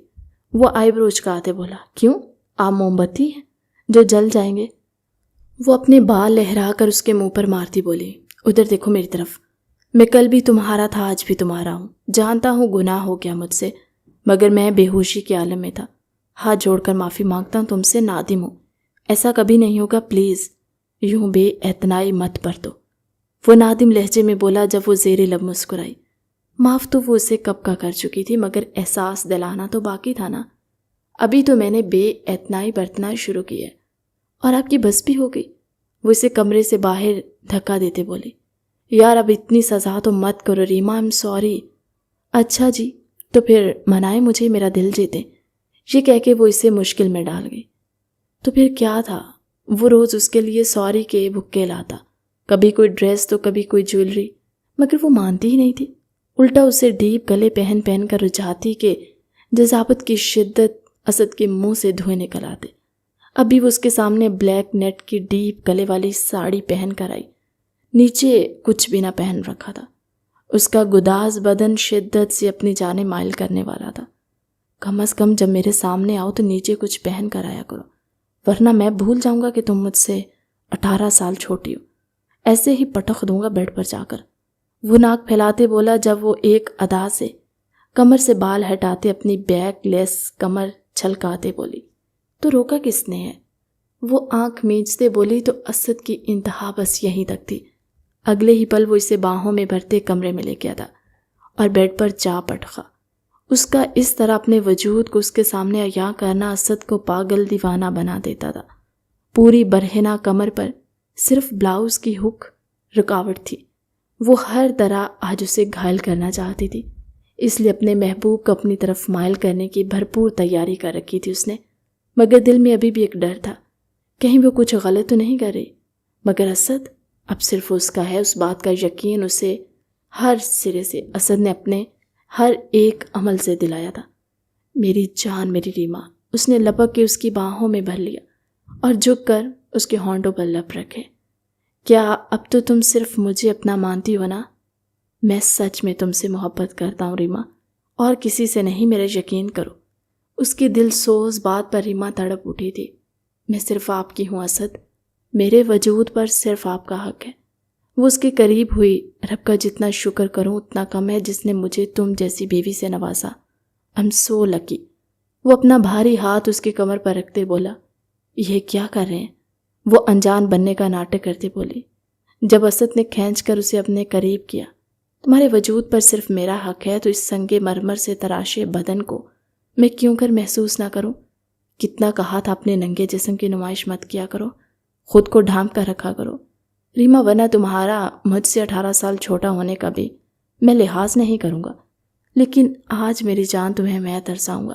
وہ آئی برو چکاتے بولا۔ کیوں؟ آپ موم بتی ہیں جو جل جائیں گے؟ وہ اپنے بال لہرا کر اس کے منہ پر مارتی بولی، ادھر دیکھو میری طرف، میں کل بھی تمہارا تھا، آج بھی تمہارا ہوں، جانتا ہوں گناہ ہو گیا مجھ سے، مگر میں بے ہوشی کے عالم میں تھا، ہاتھ جوڑ کر معافی مانگتا ہوں تم سے، نادم ہوں، ایسا کبھی نہیں ہوگا، پلیز یوں بے اعتنائی مت برتو، وہ نادم لہجے میں بولا جب وہ زیر لب مسکرائی۔ معاف تو وہ اسے کب کا کر چکی تھی، مگر احساس دلانا تو باقی تھا نا۔ ابھی تو میں نے بے اعتنائی برتنا شروع کی ہے اور آپ کی بس بھی ہو گئی۔ وہ اسے کمرے سے باہر دھکا دیتے بولے، یار اب اتنی سزا تو مت کرو ریما، آئی ایم سوری۔ اچھا جی، تو پھر منائے مجھے، میرا دل جیتے، یہ کہہ کے وہ اسے مشکل میں ڈال گئی۔ تو پھر کیا تھا؟ وہ روز اس کے لیے سوری کے بھکے لاتا، کبھی کوئی ڈریس تو کبھی کوئی جیولری، مگر وہ مانتی ہی نہیں تھی، الٹا اسے ڈیپ گلے پہن پہن کر رجھاتی کہ جذابت کی شدت اسد کے منہ سے دھوئے نکل آتے۔ ابھی وہ اس کے سامنے بلیک نیٹ کی ڈیپ گلے والی ساڑی پہن کر آئی، نیچے کچھ بھی نہ پہن رکھا تھا، اس کا گداز بدن شدت سے اپنی جانب مائل کرنے والا تھا۔ کم از کم جب میرے سامنے آؤ تو نیچے کچھ پہن کر آیا کرو، ورنہ میں بھول جاؤں گا کہ تم مجھ سے 18 سال چھوٹی ہو، ایسے ہی پٹخ دوں گا بیڈ پر جا کر، وہ ناک پھیلاتے بولا جب وہ ایک ادا سے کمر سے بال ہٹاتے اپنی بیک لیس کمر چھلکاتے بولی۔ تو روکا کس نے ہے؟ وہ آنکھ میچتے بولی تو اسد کی انتہا بس یہیں تک تھی۔ اگلے ہی پل وہ اسے باہوں میں بھرتے کمرے میں لے گیا تھا اور بیڈ پر جا پٹخا۔ اس کا اس طرح اپنے وجود کو اس کے سامنے عیاں کرنا اسد کو پاگل دیوانہ بنا دیتا تھا۔ پوری برہنہ کمر پر صرف بلاؤز کی ہک رکاوٹ تھی۔ وہ ہر طرح آج اسے گھائل کرنا چاہتی تھی، اس لیے اپنے محبوب کو اپنی طرف مائل کرنے کی بھرپور تیاری کر رکھی تھی اس نے، مگر دل میں ابھی بھی ایک ڈر تھا، کہیں وہ کچھ غلط تو نہیں کر رہی۔ مگر اسد اب صرف اس کا ہے، اس بات کا یقین اسے ہر سرے سے اسد نے اپنے ہر ایک عمل سے دلایا تھا۔ میری جان، میری ریما، اس نے لپک کے اس کی باہوں میں بھر لیا اور جھک کر اس کے ہونٹوں پر لب رکھے۔ کیا اب تو تم صرف مجھے اپنا مانتی ہو نا؟ میں سچ میں تم سے محبت کرتا ہوں ریما، اور کسی سے نہیں، میرا یقین کرو۔ اس کی دل سوز بات پر ریما تڑپ اٹھی تھی۔ میں صرف آپ کی ہوں اسد، میرے وجود پر صرف آپ کا حق ہے۔ وہ اس کے قریب ہوئی۔ رب کا جتنا شکر کروں اتنا کم ہے جس نے مجھے تم جیسی بیوی سے نوازا۔ I'm so lucky۔ وہ اپنا بھاری ہاتھ اس کی کمر پر رکھتے بولا، یہ کیا کر رہے ہیں؟ وہ انجان بننے کا ناٹک کرتے بولی۔ جب اسد نے کھینچ کر اسے اپنے قریب کیا، تمہارے وجود پر صرف میرا حق ہے تو اس سنگ مرمر سے تراشے بدن کو میں کیوں کر محسوس نہ کروں؟ کتنا کہا تھا اپنے ننگے جسم کی نمائش مت کیا کرو، خود کو ڈھانپ کر رکھا کرو ریما، ورنہ تمہارا مجھ سے 18 سال چھوٹا ہونے کا بھی میں لحاظ نہیں کروں گا۔ لیکن آج میری جان تمہیں میں ترساؤں گا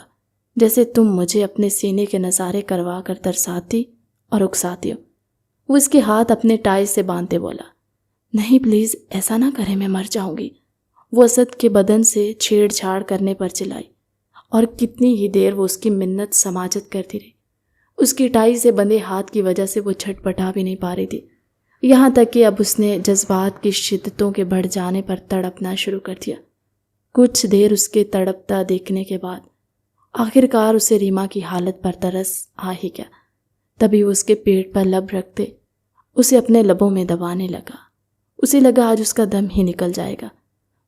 جیسے تم مجھے اپنے سینے کے نظارے کروا کر ترساتی اور اکساتی ہو۔ وہ اس کے ہاتھ اپنے ٹائی سے باندھتے بولا، نہیں پلیز ایسا نہ کریں، میں مر جاؤں گی۔ وہ اسد کے بدن سے چھیڑ چھاڑ کرنے پر چلائی اور کتنی ہی دیر وہ اس کی منت سماجت کرتی رہی۔ اس کی ٹائی سے بندھے ہاتھ کی وجہ سے وہ چھٹ پٹا بھی نہیں پا رہی تھی، یہاں تک کہ اب اس نے جذبات کی شدتوں کے بڑھ جانے پر تڑپنا شروع کر دیا۔ کچھ دیر اس کے تڑپتا دیکھنے کے بعد آخر کار اسے ریما کی حالت پر ترس آ ہی گیا۔ تبھی وہ اس کے پیٹ پر لب رکھتے اسے اپنے لبوں میں دبانے لگا۔ اسے لگا آج اس کا دم ہی نکل جائے گا۔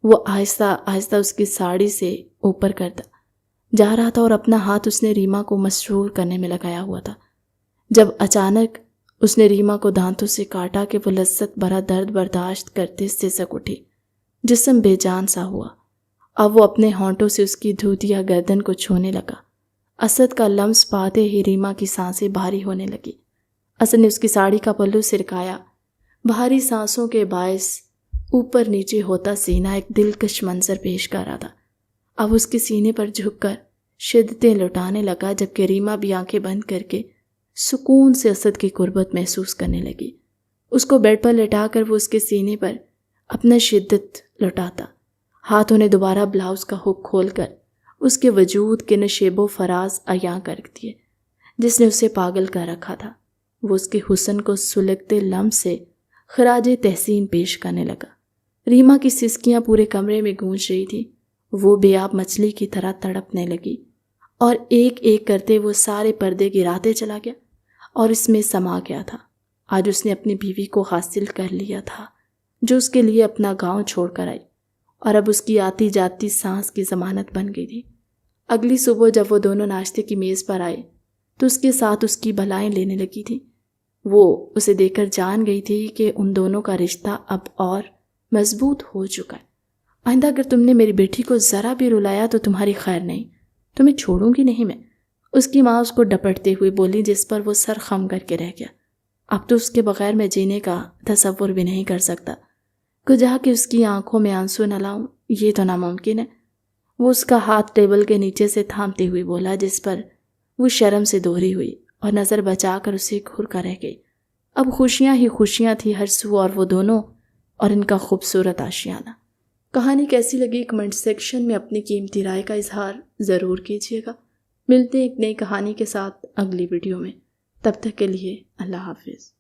وہ آہستہ آہستہ اس کی ساڑی سے اوپر کرتا جا رہا تھا اور اپنا ہاتھ اس نے ریما کو مسرور کرنے میں لگایا ہوا تھا، جب اچانک اس نے ریما کو دانتوں سے کاٹا کہ وہ لذت بھرا درد برداشت کرتے سسک اٹھی، جسم بے جان سا ہوا۔ اب وہ اپنے ہونٹوں سے اس کی دھوتیا گردن کو چھونے لگا۔ اسد کا لمس پاتے ہی ریما کی سانسیں بھاری ہونے لگی۔ اسد نے اس کی ساڑی کا پلو سرکایا۔ بھاری سانسوں کے باعث اوپر نیچے ہوتا سینہ ایک دلکش منظر پیش کر رہا تھا۔ اب اس کے سینے پر جھک کر شدتیں لٹانے لگا، جبکہ ریما بھی آنکھیں بند کر کے سکون سے اسد کی قربت محسوس کرنے لگی۔ اس کو بیڈ پر لٹا کر وہ اس کے سینے پر اپنا شدت لٹاتا۔ ہاتھوں نے دوبارہ بلاؤز کا ہک کھول کر اس کے وجود کے نشیب و فراز عیاں کر دیے جس نے اسے پاگل کر رکھا تھا۔ وہ اس کے حسن کو سلگتے لمس سے خراج تحسین پیش کرنے لگا۔ ریما کی سسکیاں پورے کمرے میں گونج رہی تھی۔ وہ بے آب مچھلی کی طرح تڑپنے لگی اور ایک ایک کرتے وہ سارے پردے گراتے چلا گیا اور اس میں سما گیا تھا۔ آج اس نے اپنی بیوی کو حاصل کر لیا تھا جو اس کے لیے اپنا گاؤں چھوڑ کر آئی، اور اب اس کی آتی جاتی سانس کی ضمانت بن گئی تھی۔ اگلی صبح جب وہ دونوں ناشتے کی میز پر آئے تو اس کے ساتھ اس کی بلائیں لینے لگی تھی۔ وہ اسے دیکھ کر جان گئی تھی کہ ان دونوں کا رشتہ اب اور مضبوط ہو چکا ہے۔ آئندہ اگر تم نے میری بیٹی کو ذرا بھی رلایا تو تمہاری خیر نہیں، تمہیں چھوڑوں گی نہیں میں، اس کی ماں اس کو ڈپٹتے ہوئے بولی، جس پر وہ سر خم کر کے رہ گیا۔ اب تو اس کے بغیر میں جینے کا تصور بھی نہیں کر سکتا، کجا کہ اس کی آنکھوں میں آنسو نہ لاؤں، یہ تو ناممکن ہے۔ وہ اس کا ہاتھ ٹیبل کے نیچے سے تھامتے ہوئے بولا، جس پر وہ شرم سے دوہری ہوئی اور نظر بچا کر اسے گھور کر رہ گئی۔ اب خوشیاں ہی خوشیاں تھی ہر سو، اور وہ دونوں اور ان کا خوبصورت آشیانہ۔ کہانی کیسی لگی کمنٹ سیکشن میں اپنی قیمتی رائے کا اظہار ضرور کیجیے گا۔ ملتے ہیں ایک نئی کہانی کے ساتھ اگلی ویڈیو میں، تب تک کے لیے اللہ حافظ۔